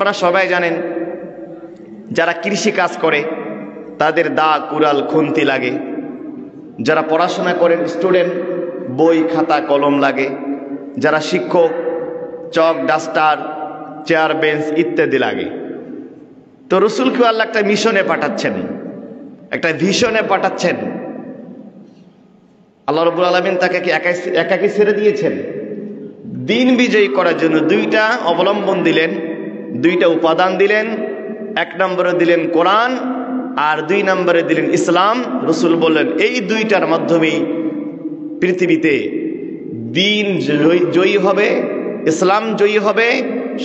আপনারা সবাই জানেন যারা কৃষি কাজ করে তাদের দা কুড়াল খুন্তি লাগে, যারা পড়াশোনা করেন স্টুডেন্ট বই খাতা কলম লাগে, যারা শিক্ষক চক ডাস্টার চেয়ার বেঞ্চ ইত্যাদি লাগে। তো রসুলকে আল্লাহ একটা মিশনে পাঠাচ্ছেন, একটা ভিশনে পাঠাচ্ছেন। আল্লাহ রাব্বুল আলামিন তাকে কি একাকি ছেড়ে দিয়েছেন? দিন বিজয়ী করার জন্য দুইটা অবলম্বন দিলেন, দুইটা উপাদান দিলেন। এক নম্বরে দিলেন কোরআন, আর 2 নম্বরে দিলেন ইসলাম। রসুল বললেন এই দুইটার মাধ্যমেই পৃথিবীতে দিন জয়ী হবে, ইসলাম জয়ী হবে,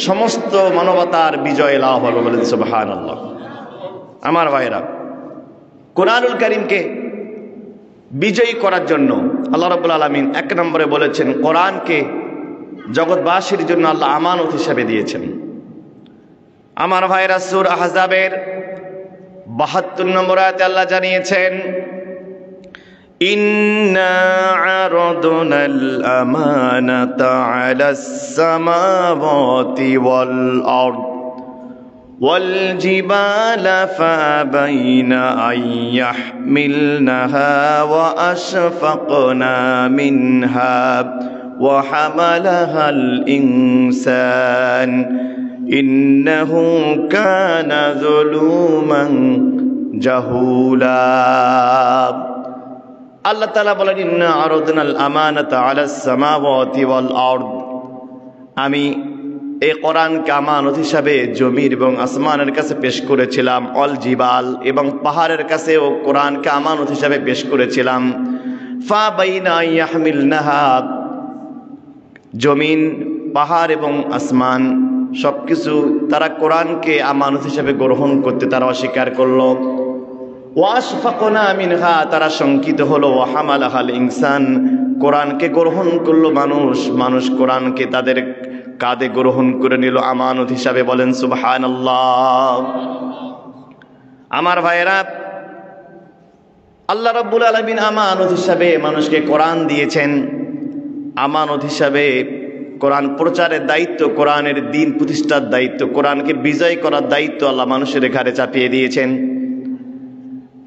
সমস্ত মানবতার বিজয় লাভ হবে। বলেন সুবহানাল্লাহ। আমার ভাইরা, কোরআনুল কারীমকে বিজয়ী করার জন্য আল্লাহ রাব্বুল আলামিন 1 নম্বরে বলেছেন কোরআনকে জগৎবাসীর জন্য আল্লাহ আমানত হিসেবে দিয়েছেন। আমার ভাইরা, সূরা আহজাবের 72 নম্বর আয়াতে আল্লাহ জানিয়েছেন ইন্না আরাদনাল আমানাতা আলাস সামাওয়াতি ওয়াল আরদ ওয়াল জিবালা ফাবাইনা আন ইয়াহমিলনাহা ওয়া আশফাকনা মিনহা ওয়া হামালাহাল ইনসান ইন্নাহু কানা যুলুমান জাহুলা। আল্লাহ তাআলা বলেন ইন্না আরাদনাল আমানাতা আলাস সামাওয়াতি ওয়াল আরদ, আমি এই কোরআনকে আমানত হিসাবে জমির এবং আসমানের কাছে পেশ করেছিলাম। অল জিবাল, এবং পাহাড়ের কাছেও কোরআনকে আমানত হিসাবে পেশ করেছিলাম। ফাবাইনা ইয়াহমিলনাহা, জমিন পাহাড় এবং আসমান সবকিছু তারা কোরআনকে আমানত হিসেবে গ্রহণ করতে তারা অস্বীকার করলো। ওয়াশফাকনা মিনহা, তারা শঙ্কিত হলো। ওয়া হামালাহাল ইনসান, কোরআনকে গ্রহণ করলো মানুষ, মানুষ কোরআনকে তাদের কাঁধে গ্রহণ করে নিল আমানত হিসাবে। বলেন সুবহানাল্লাহ। আমার ভাইয়েরা, আল্লাহ রাব্বুল আলামিন আমানত হিসাবে মানুষকে কোরআন দিয়েছেন। আমানত হিসাবে কোরআন প্রচারের দায়িত্ব, কোরআনের দিন প্রতিষ্ঠার দায়িত্ব, কোরআনকে বিজয় করার দায়িত্ব আল্লাহ মানুষের ঘাড়ে চাপিয়ে দিয়েছেন।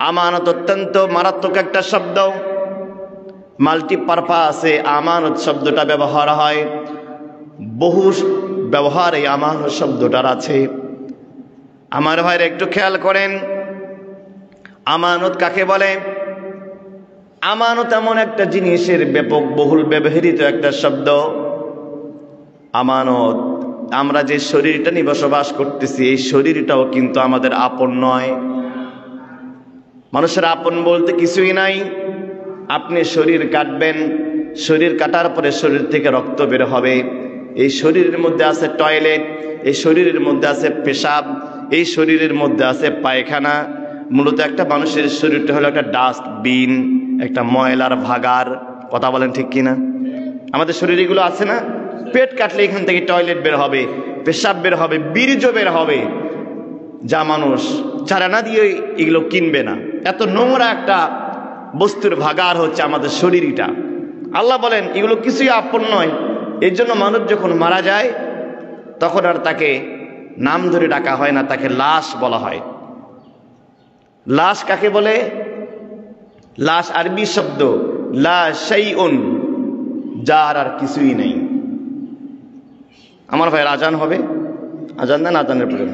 আমানত অত্যন্ত মারাত্মক একটা শব্দ, মাল্টিপারপাসে আমানত শব্দটা ব্যবহার হয়, বহু ব্যবহারে আমানত শব্দটার আছে। আমার ভাইরা একটু খেয়াল করেন, আমানত কাকে বলে? আমানত এমন একটা জিনিসের ব্যাপক বহুল ব্যবহৃত একটা শব্দ। আমানত, আমরা যে শরীরটা নিয়ে বসবাস করতেছি এই শরীরটাও কিন্তু আমাদের আপন নয়। মানুষের আপন বলতে কিছুই নাই। আপনি শরীর কাটবেন, শরীর কাটার পরে শরীর থেকে রক্ত বের হবে। এই শরীরের মধ্যে আছে টয়লেট, এই শরীরের মধ্যে আছে পেশাব, এই শরীরের মধ্যে আছে পায়খানা। মূলত একটা মানুষের শরীরটা হলো একটা ডাস্টবিন, একটা ময়লার ভাগার। কথা বলেন ঠিক কিনা? আমাদের শরীরে এগুলো আছে না? পেট কাটলে এখান থেকে টয়লেট বের হবে, পেশাব বের হবে, বীর্য বের হবে, যা মানুষ চারানা দিয়ে এগুলো কিনবে না। এত নোংরা একটা বস্তুর ভাগার হচ্ছে আমাদের শরীরটা। আল্লাহ বলেন এগুলো কিছুই আপন নয়। এর জন্য মানুষ যখন মারা যায় তখন আর তাকে নাম ধরে ডাকা হয় না, তাকে লাশ বলা হয়। লাশ কাকে বলে? লাশ আরবি শব্দ লা শাইউন, যার আর কিছুই নেই। আমার ভাই, আজান হবে, আজান দেন, আজানের পরে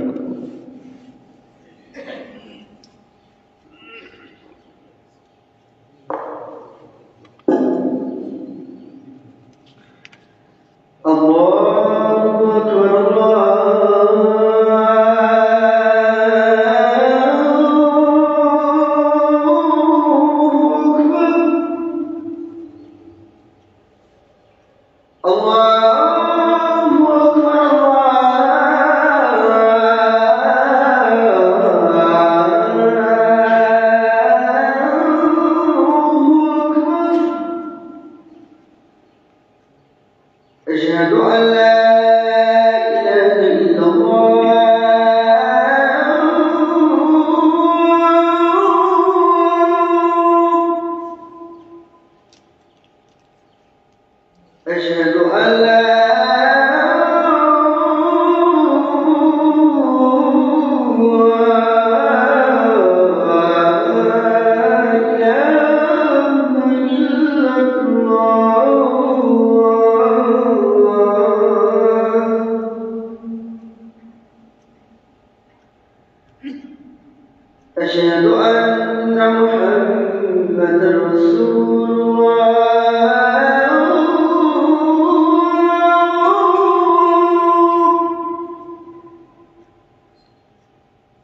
أشهد أن محمدا رسول الله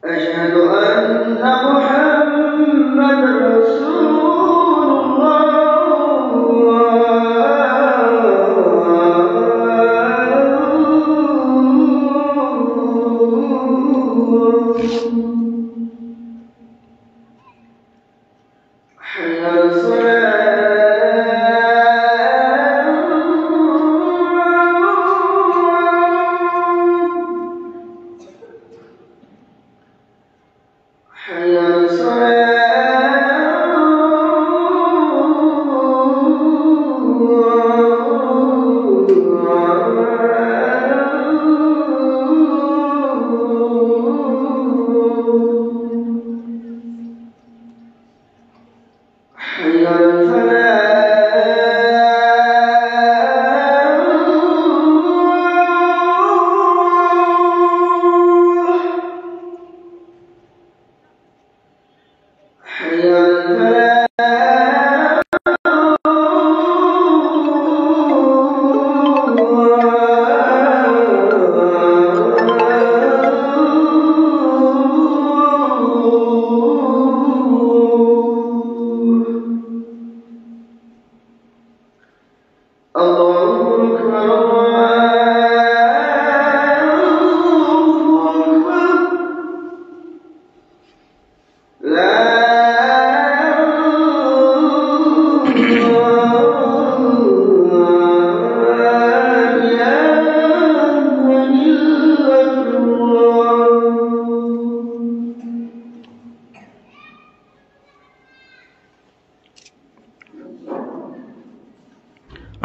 أشهد أن محمدا رسول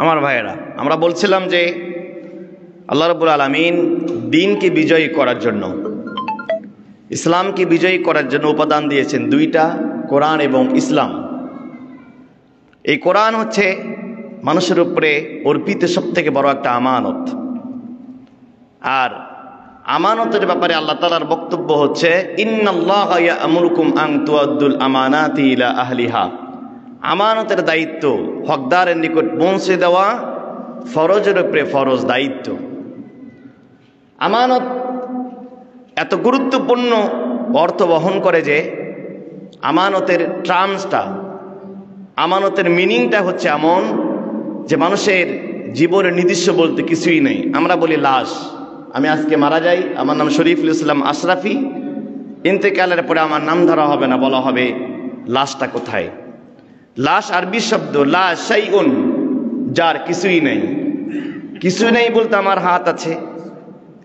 আমার ভাইয়েরা, আমরা বলছিলাম যে আল্লাহ রাব্বুল আলামিন দ্বীনকে বিজয়ী করার জন্য, ইসলামকে বিজয়ী করার জন্য উপাদান দিয়েছেন দুইটা, কোরআন এবং ইসলাম। এই কোরআন হচ্ছে মানুষের উপরে অর্পিত সবথেকে বড় একটা আমানত। আর আমানতের ব্যাপারে আল্লাহ তাআলার বক্তব্য হচ্ছে ইন্নাল্লাহা ইয়া'মুরুকুম আন তুআদ্দুল আমানাতি ইলা আহলিহা। আমানতের দায়িত্ব হকদারের নিকট পৌঁছে দেওয়া ফরজের উপরে ফরজ দায়িত্ব। আমানত এত গুরুত্বপূর্ণ অর্থ বহন করে যে আমানতের টার্মসটা, আমানতের মিনিংটা হচ্ছে এমন যে মানুষের জীবনের নির্দিষ্ট বলতে কিছুই নেই। আমরা বলি লাশ, আমি আজকে মারা যাই, আমার নাম শরীফুল ইসলাম আশরাফি, ইন্তেকালের পরে আমার নাম ধরা হবে না, বলা হবে লাশটা কোথায়। লাশ আরবি শব্দ লা শাইউন, যার কিছুই নেই। কিছুই নেই বলতে আমার হাত আছে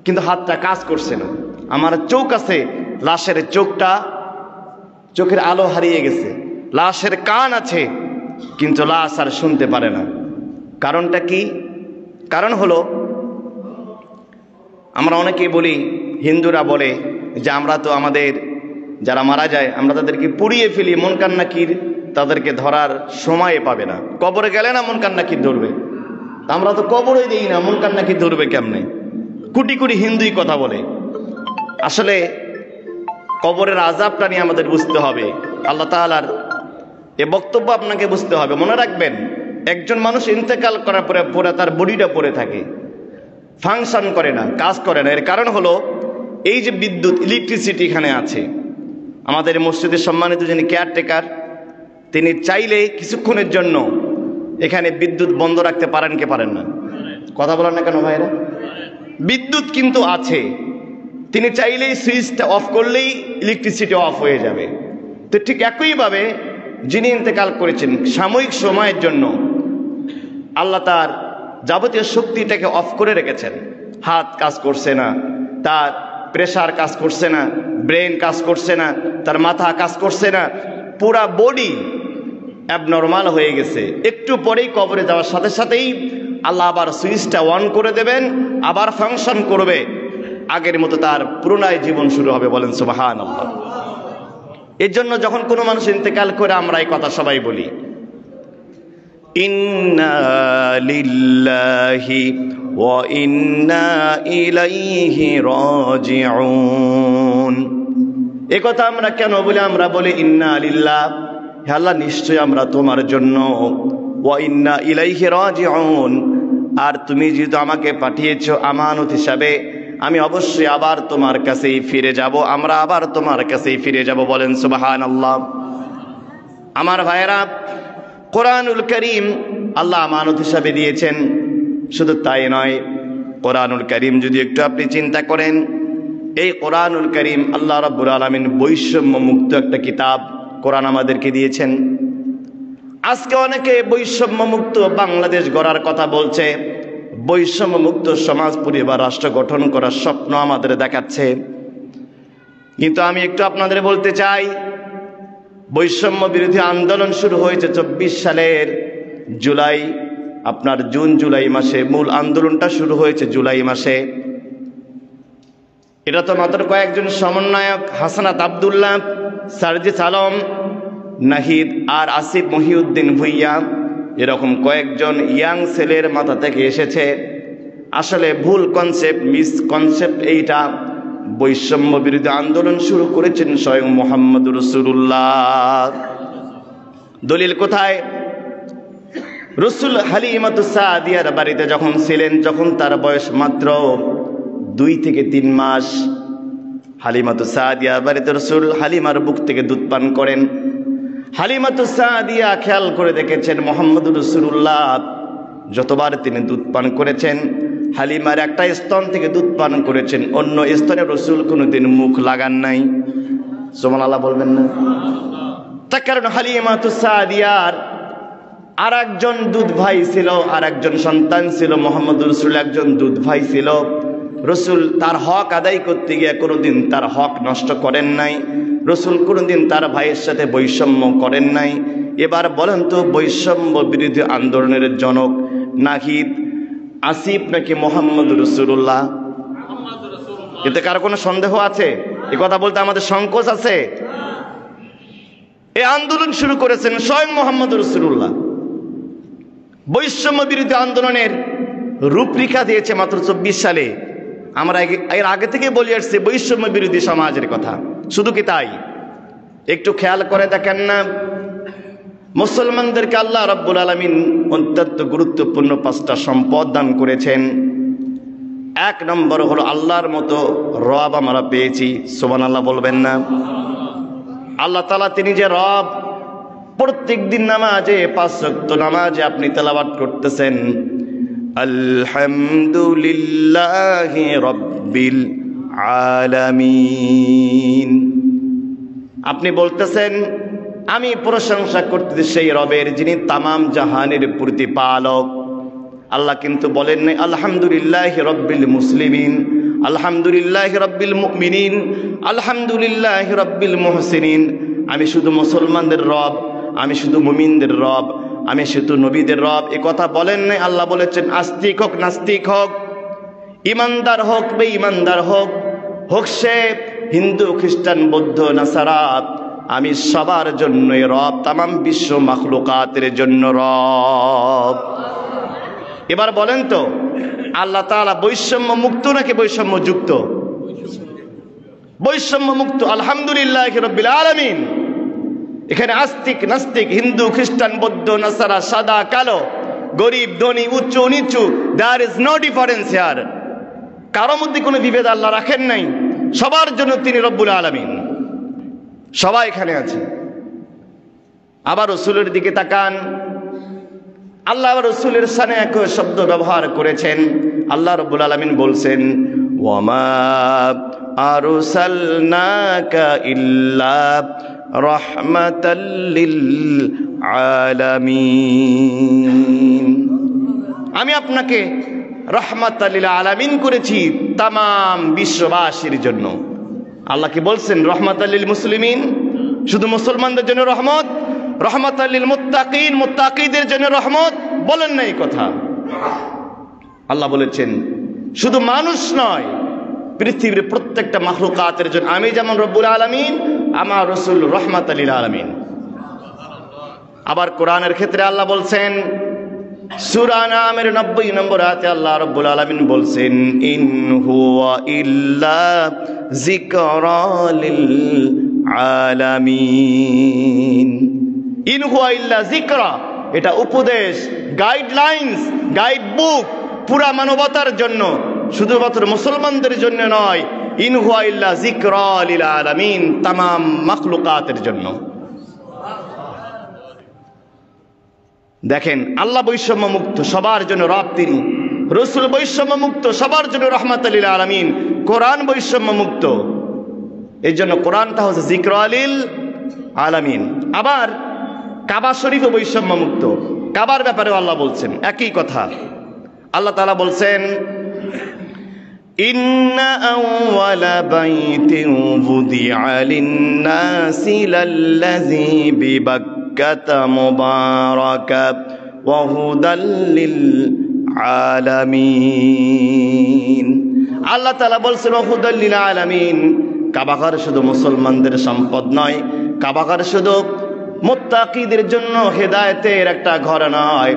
কিন্তু হাতটা কাজ করছে না, আমার চোখ আছে, লাশের চোখের আলো হারিয়ে গেছে। লাশের কান আছে কিন্তু লাশ আর শুনতে পারে না। কারণটা কি? কারণ হলো, আমরা অনেকেই বলি, হিন্দুরা বলে যে আমরা তো আমাদের যারা মারা যায় আমরা তাদেরকে পুড়িয়ে ফেলি, মুনকার নাকির তাদেরকে ধরার সময় পাবে না। কবরে গেলে না মুনকার নাকির ধরবে, আমরা তো কবরে দিই না, মুনকার নাকির ধরবে কেমনে? কোটি কোটি হিন্দুই কথা বলে। আসলে কবরের আযাবটা নিয়ে আমাদের বুঝতে হবে, আল্লাহ তাআলার এ বক্তব্য আপনাকে বুঝতে হবে। মনে রাখবেন, একজন মানুষ ইন্তেকাল করার পরে তার বডিটা পড়ে থাকে, ফাংশন করে না, কাজ করে না। এর কারণ হলো এই যে বিদ্যুৎ, ইলেকট্রিসিটি এখানে আছে। আমাদের মসজিদের সম্মানিত যিনি কেয়ারটেকার, তিনি চাইলে কিছুক্ষণের জন্য এখানে বিদ্যুৎ বন্ধ রাখতে পারেন কি পারেন না? কথা বলেন না কেন ভাইরা? বিদ্যুৎ কিন্তু আছে, তিনি চাইলেই সুইচটা অফ করলেই ইলেকট্রিসিটি অফ হয়ে যাবে। তো ঠিক একইভাবে যিনি ইন্তেকাল করেছেন সাময়িক সময়ের জন্য আল্লাহ তার যাবতীয় শক্তিটাকে অফ করে রেখেছেন। হাত কাজ করছে না, তার প্রেসার কাজ করছে না, ব্রেন কাজ করছে না, তার মাথা কাজ করছে না, পুরা বডি অ্যাবনর্মাল হয়ে গেছে। একটু পরেই কবরে যাওয়ার সাথে সাথেই আল্লাহ আবার সুইচটা অন করে দেবেন, আবার ফাংশন করবে, আগের মতো তার পুনরায় জীবন শুরু হবে। বলেন সুবহানাল্লাহ। এর জন্য যখন কোনো মানুষ ইন্তেকাল করে আমরা এই কথা সবাই বলি, ইন্না লিল্লাহি ওয়া ইন্না ইলাইহি রাজিউন। এ কথা আমরা কেন বলি? আমরা বলি ইন্না লিল্লাহ, হে আল্লাহ নিশ্চয় আমরা তোমার জন্য, ওয়া ইন্না ইলাইহি রাজিউন, আর তুমি যেহেতু আমাকে পাঠিয়েছো আমানত হিসাবে, আমি অবশ্যই আবার তোমার কাছেই ফিরে যাব, আমরা আবার তোমার কাছেই ফিরে যাব। বলেন সুবহানাল্লাহ। আমার ভাইরা, কোরআনুল কারীম আল্লাহ আমানত হিসাবে দিয়েছেন। শুধু তাই নয়, কোরআনুল কারীম যদি একটু আপনি চিন্তা করেন, এই কোরআনুল কারীম আল্লাহ রাব্বুল আলামিন বৈষম্য মুক্ত একটা কিতাব কোরআন আমাদেরকে দিয়েছেন। আজকে অনেকে বৈষম্য মুক্ত বাংলাদেশ গড়ার কথা বলছে, বৈষম্য মুক্ত সমাজ পরিবার রাষ্ট্র গঠন করার স্বপ্ন আমাদের দেখাচ্ছে। কিন্তু আমি একটু আপনাদের বলতে চাই, বৈষম্য বিরোধী আন্দোলন শুরু হয়েছে 24 সালের জুলাই, আপনার জুন জুলাই মাসে মূল আন্দোলনটা শুরু হয়েছে জুলাই মাসে। এটা তো মাত্র কয়েকজন সমন্বয়ক, হাসানাত আব্দুল্লাহ, সার্জিস আলম, নাহিদ আর আসিফ মহিউদ্দিন ভুইয়া, এরকম কয়েকজন ইয়াং ছেলের মাথা থেকে এসেছে। আসলে ভুল কনসেপ্ট, মিসকনসেপ্ট এইটা। বৈষম্য বিরোধী আন্দোলন শুরু করেছেন স্বয়ং মুহাম্মদুর রাসূলুল্লাহ। দলিল কোথায়? রাসূল হালিমাতুস সাদিয়ার বাড়িতে যখন ছিলেন, যখন তার বয়স মাত্র 2 থেকে 3 মাস, হালিমাতুস সাদিয়ার বাড়িতে রাসূল হালিমার বুক থেকে দুধ পান করেন। হালিমাতুস সাদিয়া খেয়াল করে দেখেছেন মুহাম্মদুর রাসূলুল্লাহ যতবার তিনি দুধ পান করেছেন, হালিমার একটা স্তন থেকে দুধ পান করেছেন, অন্য স্তনে রাসূল কোনোদিন মুখ লাগান নাই। সুবহানাল্লাহ বলবেন না? তার কারণ হালিমাতুস সাদিয়ার আর একজন দুধ ভাই ছিল, আর একজন সন্তান ছিল, মুহাম্মদুর রাসূল একজন দুধ ভাই ছিল। রাসূল তার হক আদায় করতে গিয়ে কোনোদিন তার হক নষ্ট করেন নাই। রাসূল কোনোদিন তার ভাইয়ের সাথে বৈষম্য করেন নাই। এবার বলেন তো, বৈষম্য বিরোধী আন্দোলনের জনক নাহিদ, আসিফ নাকি মুহাম্মদুর রাসূলুল্লাহ? এতে কার কোনো সন্দেহ আছে? এই কথা বলতে আমাদের সংকোচ আছে? এই আন্দোলন শুরু করেছেন স্বয়ং মুহাম্মদুর রাসূলুল্লাহ। বৈষম্য বিরোধী আন্দোলনের রূপরেখা দিয়েছে মাত্র 24 সালে। আমরা এর আগে থেকে বলে আসছি বৈষম্য বিরোধী সমাজের কথা। শুধু কি তাই? একটু খেয়াল করে দেখেন না, মুসলমানদেরকে আল্লাহ রাব্বুল আলামিন অত্যন্ত গুরুত্বপূর্ণ 5টা সম্পদ দান করেছেন। 1 নম্বর হলো আল্লাহর মতো রব আমরা পেয়েছি। সুবহানাল্লাহ বলবেন না? আল্লাহ তাআলা তিনি যে রব, প্রত্যেক দিন নামাজে 5 ওয়াক্ত নামাজে আপনি তেলাওয়াত করতেছেন আলহামদুলিল্লাহি রাব্বিল আলামিন। আপনি বলতেছেন আমি প্রশংসা করতেছি সেই রবের যিনি তামাম জাহানের প্রতিপালক। আল্লাহ কিন্তু বলেন নাই আলহামদুলিল্লাহি রাব্বিল মুসলিমিন, আলহামদুলিল্লাহি রাব্বিল মুমিনিন, আলহামদুলিল্লাহি রাব্বিল মুহসিনিন। আমি শুধু মুসলমানদের রব, আমি শুধু মুমিনদের রব, আমি শুধু নবীদের রব, এ কথা বলেন নাই। আল্লাহ বলেছেন আস্তিক হোক নাস্তিক হোক, ইমানদার হোক বেঈমানদার হোক, হোক সে হিন্দু খ্রিস্টান বৌদ্ধ নাসারা, আমি সবার জন্যই রব, তামাম বিশ্ব মাখলুকাতের জন্য রব। এবার বলেন তো, আল্লাহ তাআলা বৈষম্য মুক্ত নাকি বৈষম্য যুক্ত? বৈষম্য মুক্ত। আলহামদুলিল্লাহি রাব্বিল আলামিন। এখানে আস্তিক নাস্তিক, হিন্দু খ্রিস্টান বৌদ্ধ নাসারা, সাদা কালো, গরিব ধনী, উচ্চ নিচু, there is no difference here. কারোর মধ্যে কোনো বিভেদ আল্লাহ রাখেন নাই। সবার জন্য তিনি রব্বুল আলামিন, সবাই এখানে আছে। আবার রাসূলের দিকে তাকান, আল্লাহ আবার রাসূলের শানে এক শব্দ ব্যবহার করেছেন। আল্লাহ রব্বুল আলামিন বলছেন ওয়ামা আরসালনাকা ইল্লা রাহমাতাল লিল আলামিন। আমি আপনাকে রাহমাতাল লিল আলামিন করেছি তামাম বিশ্ববাসীর জন্য। আল্লাহ কি বলছেন রাহমাতাল লিল মুসলিমিন, শুধু মুসলমানদের জন্য রহমত? রাহমাতাল লিল মুত্তাকিন, মুত্তাকিদের জন্য রহমত বলেন না এই কথা। আল্লাহ বলেছেন শুধু মানুষ নয়, পৃথিবীর প্রত্যেকটা মাখলুকাতের জন্য আমি যেমন রব্বুল আলামিন, আমার রাসূল রাহমাতাল লিল আলামিন। আবার কোরআনের ক্ষেত্রে আল্লাহ বলছেন সূরা আনামের 90 নম্বর আয়াতে আল্লাহ রাব্বুল আলামিন বলছেন, ইন হুয়া ইল্লা যিকরা লিল আলামিন। ইন হুয়া ইল্লা যিকরা, এটা উপদেশ, গাইডলাইন্স, গাইড বুক পুরা মানবতার জন্য, শুধুমাত্র মুসলমানদের জন্য নয়। ইন হুয়া ইল্লা যিকরা লিল আলামিন, তামাম মাখলুকাতের জন্য। দেখেন, আল্লাহ বৈষম্য মুক্ত, সবার জন্য রব তিনি। রাসূল বৈষম্য মুক্ত, সবার জন্য রাহমাতুল লিল আলামিন। কোরআন বৈষম্য মুক্ত, এই জন্য কোরআনটা হচ্ছে যিকরা লিল আলামিন। আবার কাবা শরীফও বৈষম্য মুক্ত। কাবার ব্যাপারে আল্লাহ বলছেন একই কথা। আল্লাহ তাআলা বলছেন, ইন্না আউওয়ালা বাইতিন বুদিআ লিন-নাসি লাল্লাযী বিবাক্কাতা মুবারাকা ওয়া হুদাল লিল আলামিন। আল্লাহ তাআলা বলছেন ওয়া হুদাল লিল আলামিন। কাবাঘর শুধু মুসলমানদের সম্পদ নয়, কাবাঘর শুধু মুত্তাকিদের জন্য হেদায়েতের একটা ঘর নয়,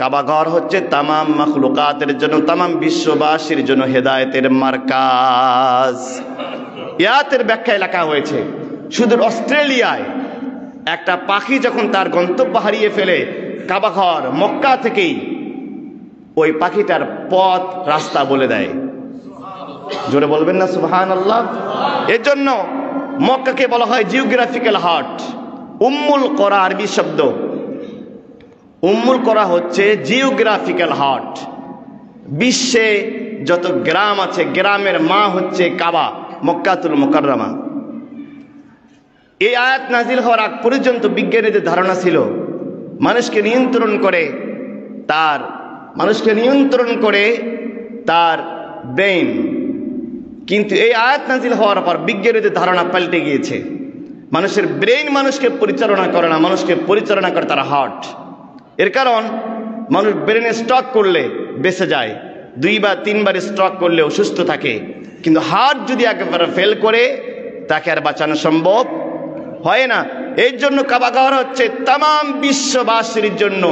কাবাঘর হচ্ছে তামাম মাখলুকাতের জন্য, তামাম বিশ্ববাসীর জন্য হেদায়েতের মার্কাজ। ইয়াতের ব্যাখ্যায় লেখা হয়েছে, শুধু অস্ট্রেলিয়ায় একটা পাখি যখন তার গন্তব্য হারিয়ে ফেলে, কাবাঘর মক্কা থেকেই ওই পাখিটার পথ রাস্তা বলে দেয়। জোরে বলবেন না সুবহানাল্লাহ। এর জন্য মক্কাকে বলা হয় জিওগ্রাফিক্যাল হার্ট। উম্মুল কোরা আরবি শব্দ, উম্মুল কোরা হচ্ছে জিওগ্রাফিক্যাল হার্ট। বিশ্বে যত গ্রাম আছে, গ্রামের মা হচ্ছে কাবা, মক্কাতুল মুকাররমা। এই আয়াত নাজিল হওয়ার আগ পর্যন্ত বিজ্ঞানীদের ধারণা ছিল মানুষকে নিয়ন্ত্রণ করে তার ব্রেইন, কিন্তু এই আয়াত নাজিল হওয়ার পর বিজ্ঞানীদের ধারণা পাল্টে গিয়েছে। মানুষের ব্রেইন মানুষকে পরিচালনা করে না, মানুষকে পরিচালনা করে তার হার্ট। এর কারণ মানুষ ব্রেনে স্ট্রোক করলে বেঁচে যায়, 2 বা 3 বার স্ট্রোক করলেও সুস্থ থাকে, কিন্তু হার্ট যদি একবার ফেল করে তাকে আর বাঁচানো সম্ভব হয় না। এই জন্য কাবাঘর হচ্ছে তামাম বিশ্ববাসীর জন্য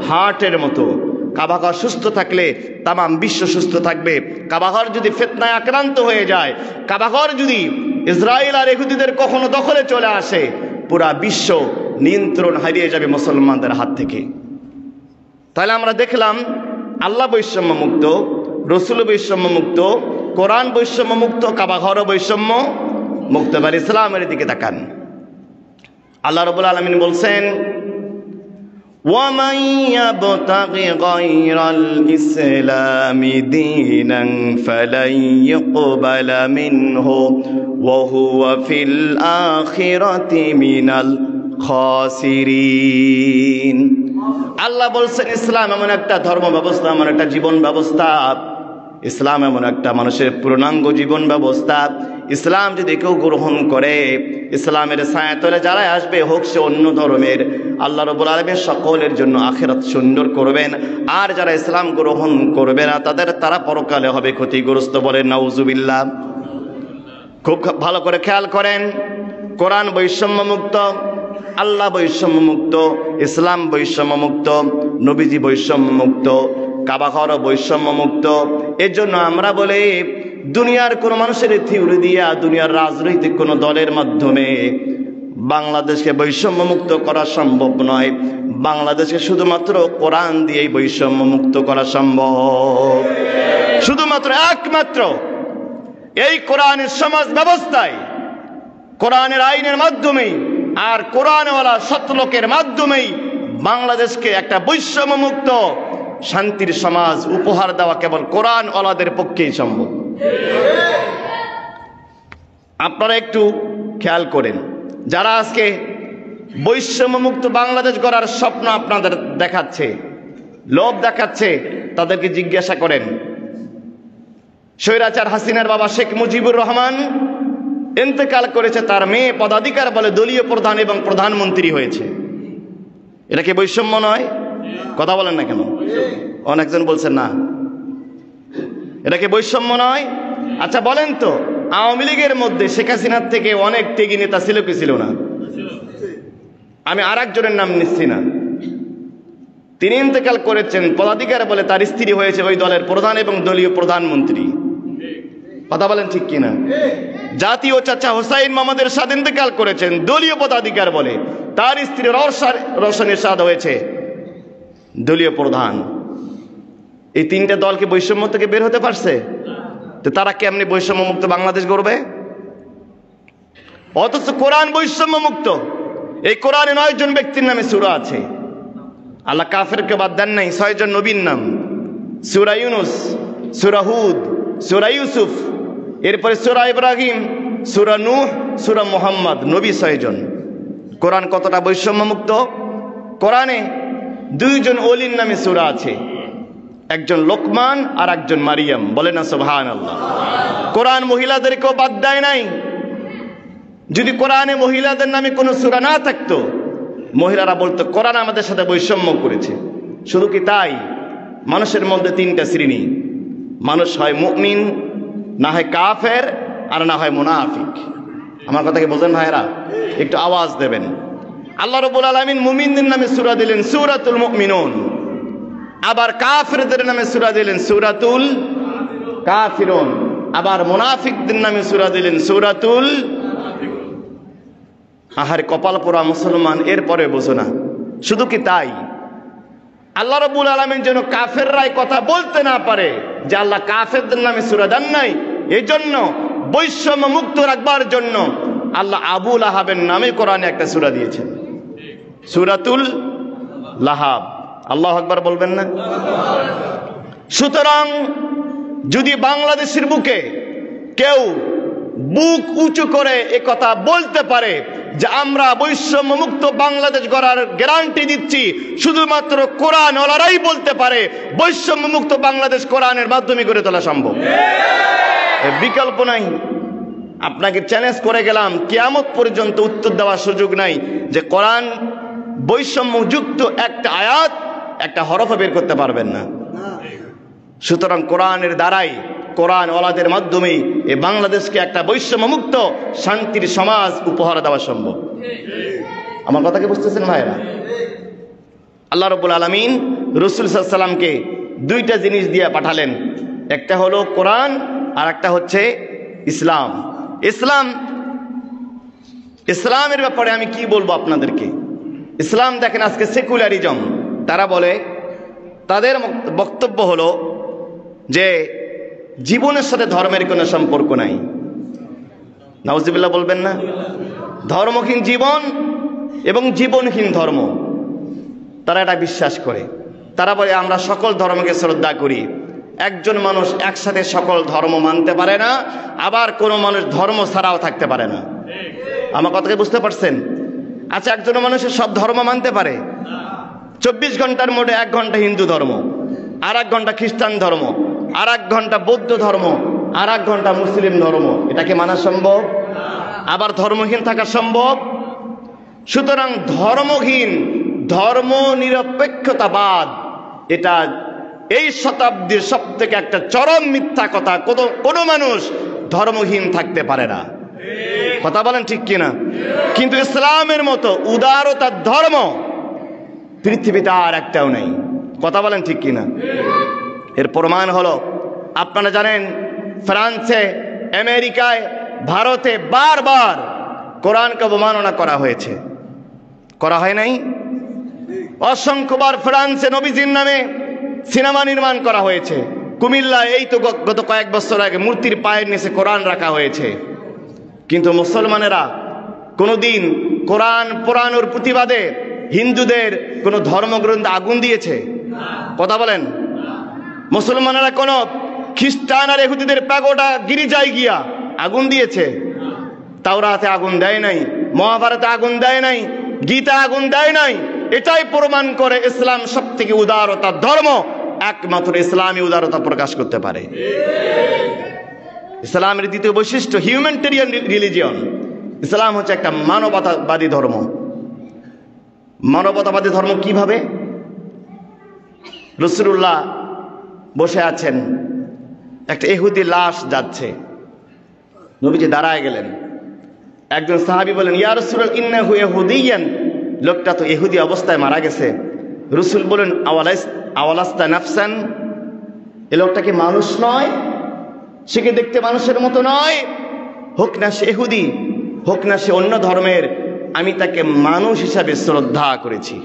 হার্টের মতো। কাবাঘর সুস্থ থাকলে তামাম বিশ্ব সুস্থ থাকবে। কাবাঘর যদি ফিতনায় আক্রান্ত হয়ে যায়, কাবাঘর যদি ইসরায়েল আর ইহুদিদের কখনো দখলে চলে আসে, পুরা বিশ্ব নিয়ন্ত্রণ হারিয়ে যাবে মুসলমানদের হাত থেকে। তাহলে আমরা দেখলাম আল্লাহ বৈষম্য মুক্ত, রাসূল বৈষম্য মুক্ত, কোরআন বৈষম্য মুক্ত, কাবাঘর বৈষম্য মুক্ত। এবার ইসলামের দিকে তাকান। আল্লাহ রাব্বুল আলামিন বলছেন, وَمَن يَبْتَغِ غَيْرَ الْإِسْلَامِ دِينًا فَلَن يُقْبَلَ مِنْهُ وَهُوَ فِي الْآخِرَةِ مِنَ الْخَاسِرِينَ। আল্লাহ বলছেন, ইসলাম এমন একটা ধর্ম ব্যবস্থা, এমন একটা জীবন ব্যবস্থা, ইসলাম এমন একটা মানুষের পূর্ণাঙ্গ জীবন ব্যবস্থা। ইসলাম যদি কেউ গ্রহণ করে, ইসলামের ছায়াতলে যারা আসবে, হোক সে অন্য ধর্মের, আল্লাহ রাব্বুল আলামিন সকলের জন্য আখিরাত সুন্দর করবেন। আর যারা ইসলাম গ্রহণ করবে না, তারা পরকালে হবে ক্ষতিগ্রস্ত। বলেন নাউজুবিল্লাহ। খুব ভালো করে খেয়াল করেন, কোরআন বৈষম্য মুক্ত, আল্লাহ বৈষম্য মুক্ত, ইসলাম বৈষম্য মুক্ত, নবীজি বৈষম্য মুক্ত, কাবাঘর বৈষম্য মুক্ত। এর জন্য আমরা বলি, দুনিয়ার কোন মানুষের থিওরি দিয়া, দুনিয়ার রাজনৈতিক কোন দলের মাধ্যমে বাংলাদেশকে বৈষম্য মুক্ত করা সম্ভব নয়। বাংলাদেশকে শুধুমাত্র কোরআন দিয়েই বৈষম্য মুক্ত করা সম্ভব। শুধুমাত্র একমাত্র এই কোরআনের সমাজ ব্যবস্থায়, কোরআনের আইনের মাধ্যমেই আর কোরআনওয়ালা সৎলোকের মাধ্যমেই বাংলাদেশকে একটা বৈষম্য মুক্ত শান্তির সমাজ উপহার দেওয়া কেবল কোরআনওয়ালাদের পক্ষেই সম্ভব। আপনারা একটু খেয়াল করেন, যারা আজকে বৈষম্য মুক্ত বাংলাদেশ গড়ার স্বপ্ন আপনাদের দেখাচ্ছে, লোভ দেখাচ্ছে, তাদেরকে জিজ্ঞাসা করেন, স্বৈরাচার হাসিনার বাবা শেখ মুজিবুর রহমান ইন্তেকাল করেছে, তার মেয়ে পদাধিকার বলে দলীয় প্রধান এবং প্রধানমন্ত্রী হয়েছে। এটা কি বৈষম্য নয়? কথা বলেন না কেন? অনেকজন বলছেন না, এটা কি বৈষম্য নয়? আচ্ছা বলেন তো, আওয়ামী লীগের মধ্যে শেখ হাসিনার থেকে অনেক ত্যাগী নেতা ছিল কি ছিল না? আমি আর একজনের নাম নিচ্ছি না, তিনি ইন্তেকাল করেছেন, পদাধিকার বলে তার স্ত্রী হয়েছে ওই দলের প্রধান এবং দলীয় প্রধানমন্ত্রী। কথা বলেন ঠিক কিনা? জাতীয় চাচা হোসাইন মোহাম্মদের সাথ ইন্তেকাল করেছেন, দলীয় পদাধিকার বলে তার স্ত্রী রওশন এরশাদ হয়েছে দলীয় প্রধান। এই তিনটা দলকে বৈষম্য থেকে বের হতে পারছে? তো তারা কেমনি বৈষম্য মুক্ত বাংলাদেশ গড়বে? অথচ কোরআন বৈষম্য মুক্ত। এই কোরআনে 9 জন ব্যক্তির নামে সূরা আছে। আল্লাহ কাফেরকে বাদ দেন নাই। 6 জন নবীর নাম, সূরা ইউনুস, সূরা হুদ, সূরা ইউসুফ, এরপরে সূরা ইব্রাহিম, সূরা নূহ, সূরা মুহাম্মদ, নবী 6 জন। কোরআন কতটা বৈষম্য মুক্ত? কোরআনে 2 জন ওলির নামে সূরা আছে, একজন লোকমান আর একজন মারিয়াম। বলে না সুবহানাল্লাহ। কোরআন মহিলাদেরকেও বাদ দেয় নাই। যদি কোরআনে মহিলাদের নামে কোনো সূরা না থাকতো, মহিলারা বলতো কোরআন আমাদের সাথে বৈষম্য করেছে। শুধু কি তাই? মানুষের মধ্যে 3টা শ্রেণী। মানুষ হয় মুমিন, না হয় কাফের, আর না হয় মুনাফিক। আমার কথা কি বোঝেন ভাইরা? একটু আওয়াজ দেবেন। আল্লাহ রাব্বুল আলামিন মুমিনদের নামে সূরা দিলেন সূরাতুল মুমিনুন, আবার কাফেরদের নামে সূরা দিলেন সূরাতুল কাফিরুন, আবার মুনাফিকদের নামে সূরা দিলেন সূরাতুল। আহারে কপাল পোড়া মুসলমান, এরপরে বোঝো না। শুধু কি তাই? আল্লাহ রাব্বুল আলামিন যেন কাফেররাই কথা বলতে না পারে যে আল্লাহ কাফেরদের নামে সূরা দেন নাই, এই জন্য বৈষম্য মুক্ত রাখবার জন্য আল্লাহ আবু লাহাবের নামে কোরআনে একটা সূরা দিয়েছেন, সূরাতুল লাহাব। আল্লাহু আকবার বলবেন না? সুতরাং যদি বাংলাদেশের বুকে কেউ বুক উঁচু করে এ কথা বলতে পারে যে আমরা বৈষম্য মুক্ত বাংলাদেশ গড়ার গ্যারান্টি দিচ্ছি, শুধুমাত্র কোরআন ওলারাই বলতে পারে বৈষম্য মুক্ত বাংলাদেশ কোরআনের মাধ্যমে গড়ে তোলা সম্ভব, বিকল্প নাই। আপনাকে চ্যালেঞ্জ করে গেলাম, কিয়ামত পর্যন্ত উত্তর দেওয়ার সুযোগ নাই যে কোরআন বৈষম্যযুক্ত একটা আয়াত, একটা হরফও বের করতে পারবেন না। সুতরাং কোরআনের দ্বারাই, কোরআন ওয়ালাদের মাধ্যমেই এই বাংলাদেশকে একটা বৈষম্য মুক্ত শান্তির সমাজ উপহার দেওয়া সম্ভব। আমার কথা কি বুঝতেছেন ভাইরা? আল্লাহ রাব্বুল আলামিন রাসূল সাল্লাল্লাহু আলাইহি সাল্লামকে 2টা জিনিস দিয়ে পাঠালেন, একটা হলো কোরআন আর একটা হচ্ছে ইসলাম। ইসলামের ব্যাপারে আমি কি বলবো আপনাদেরকে? ইসলাম দেখেন আজকে সেকুলারিজম, তারা বলে, তাদের বক্তব্য হলো যে জীবনের সাথে ধর্মের কোনো সম্পর্ক নাই। নাউজুবিল্লাহ বলবেন না? ধর্মহীন জীবন এবং জীবনহীন ধর্ম, তারা এটা বিশ্বাস করে। তারা বলে আমরা সকল ধর্মকে শ্রদ্ধা করি। একজন মানুষ একসাথে সকল ধর্ম মানতে পারে না, আবার কোনো মানুষ ধর্ম ছাড়াও থাকতে পারে না। আমার কথাকে বুঝতে পারছেন? আচ্ছা, একজন মানুষের সব ধর্ম মানতে পারে? 24 ঘন্টার মধ্যে 1 ঘন্টা হিন্দু ধর্ম, আর 1 ঘন্টা খ্রিস্টান ধর্ম, আর 1 ঘন্টা বৌদ্ধ ধর্ম, আর 1 ঘন্টা মুসলিম ধর্ম, এটাকে মানা সম্ভব? আবার ধর্মহীন থাকা সম্ভব? সুতরাং ধর্মহীন, ধর্ম নিরপেক্ষতাবাদ, এটা এই শতাব্দীর সব থেকে একটা চরম মিথ্যা কথা। কোনো মানুষ ধর্মহীন থাকতে পারে না। কথা বলেন ঠিক কিনা? কিন্তু ইসলামের মতো উদারতার ধর্ম পৃথিবীতে আর একটাও নেই। কথা বলেন ঠিক কিনা? এর প্রমাণ হলো, আপনারা জানেন ফ্রান্সে, আমেরিকায়, ভারতে বারবার কোরআনকে অবমাননা করা হয়েছে, করা হয় নাই? অসংখ্যবার ফ্রান্সে নবীজির নামে সিনেমা নির্মাণ করা হয়েছে। কুমিল্লায় এই তো গত কয়েক বছর আগে মূর্তির পায়ের নিচে কোরআন রাখা হয়েছে। কিন্তু মুসলমানেরা কোনোদিন কোরআন পোড়ানোর প্রতিবাদে হিন্দুদের কোনো ধর্মগ্রন্থে আগুন দিয়েছে? কথা বলেন। মুসলমানেরা কোনো খ্রিস্টান আর ইহুদিদের প্যাগোডা গির্জায় গিয়া আগুন দিয়েছে? তাওরাতে আগুন দেয় নাই, মহাভারতে আগুন দেয় নাই, গীতা আগুন দেয় নাই। এটাই প্রমাণ করে ইসলাম সব থেকে উদারতার ধর্ম। একমাত্র ইসলামী উদারতা প্রকাশ করতে পারে। ইসলামের দ্বিতীয় বৈশিষ্ট্য হিউম্যানিটেরিয়ান রিলিজিয়ন। ইসলাম হচ্ছে একটা মানবতাবাদী ধর্ম। মানবতাবাদী ধর্ম কিভাবে? রাসূলুল্লাহ বসে আছেন, একটা ইহুদি লাশ যাচ্ছে, নবীজি দাঁড়ায় গেলেন। একজন সাহাবী বলেন, ইয়া রাসূলুল্লাহ ইন্নাহু ইহুদিয়ান, লোকটা তো ইহুদি অবস্থায় মারা গেছে। রসুল বলেন আওয়ালাস্তা নাফসান, এ লোকটা কি মানুষ নয়? সে কি দেখতে মানুষের মতো নয়? হোক না সে ইহুদি, হোক না সে অন্য ধর্মের, আমি তাকে মানুষ হিসাবে শ্রদ্ধা করেছি।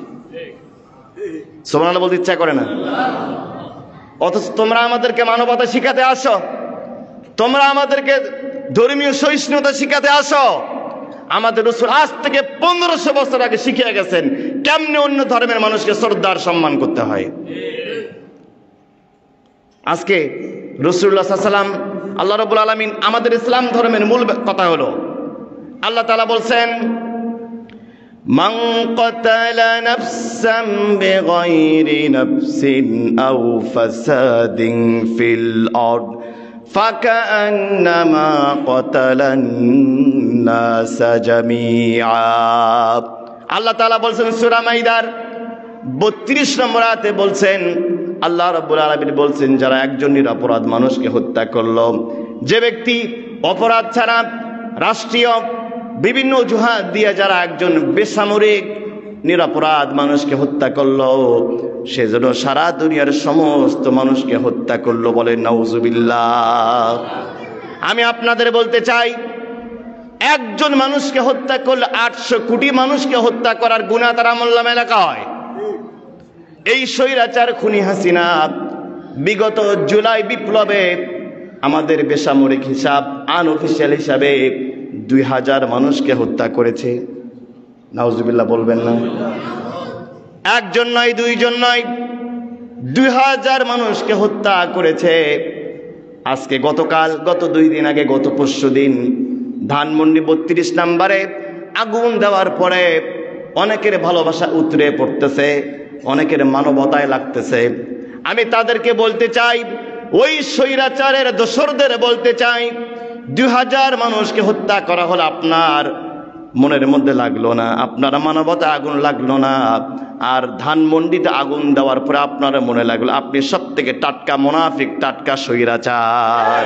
সুবহানাল্লাহ বলতে ইচ্ছা করে না? অথচ তোমরা আমাদেরকে মানবতা শিখাতে আসো, তোমরা আমাদেরকে ধর্মীয় সহিষ্ণুতা শিখাতে আসো। আমাদের রাসূল আজ থেকে 1500 বছর আগে শিখিয়ে গেছেন কেমনে অন্য ধর্মের মানুষকে শ্রদ্ধার সম্মান করতে হয়। আজকে রাসূলুল্লাহ সাল্লাল্লাহু আলাইহি ওয়াসাল্লাম, আল্লাহ রাব্বুল আলামিন, আমাদের ইসলাম ধর্মের মূল কথা হলো, আল্লাহ তাআলা বলছেন, মান কাতালা নাফসান বিগাইরি নাফসিন আও ফাসাদিন ফিল আরদ ফাকান্নামা কাতালান নাসা জামিআ। আল্লাহ তাআলা বলছেন সূরা মাইদার 32 নম্বর আয়াতে বলছেন, আল্লাহ রাব্বুল আলামিন বলছেন, যারা একজন নিরপরাধ মানুষকে হত্যা করলো, যে ব্যক্তি অপরাধ ছাড়া রাষ্ট্রীয় বিভিন্ন অজুহাত দিয়ে যারা একজন বেসামরিক নিরপরাধ মানুষকে হত্যা করলো, সে যেন সারা দুনিয়ার সমস্ত মানুষকে হত্যা করলো। বলেন নাউজুবিল্লাহ। আমি আপনাদের বলতে চাই, একজন মানুষকে হত্যা করলে 800 কোটি মানুষকে হত্যা করার গুনাহ তার আমলনামায় লেখা হয়। এই স্বৈরাচার খুনি হাসিনা বিগত জুলাই বিপ্লবে আমাদের বেসামরিক হিসাব, আনঅফিসিয়াল হিসাবে 2000 মানুষকে হত্যা করেছে। নাউজুবিল্লাহ বলবেন না? একজন নয়, দুইজন নয়, 2000 মানুষকে হত্যা করেছে। আজকে গত 2 দিন আগে, গত পরশু দিন ধানমন্ডি 32 নম্বরে আগুন দেওয়ার পরে অনেকের ভালোবাসা উতরে পড়তেছে, অনেকের মানবতায় লাগতেছে। আমি তাদেরকে বলতে চাই, ওই স্বৈরাচারের দোসরদের বলতে চাই, 2000 মানুষকে হত্যা করা হলো, আপনার মনের মধ্যে লাগলো না, আপনার মানবতা আগুন লাগলো না, আর ধানমন্ডিতে আগুন দেওয়ার পরে আপনার মনে লাগলো আপনি সব থেকে টাটকা মুনাফিক, টাটকা স্বৈরাচার।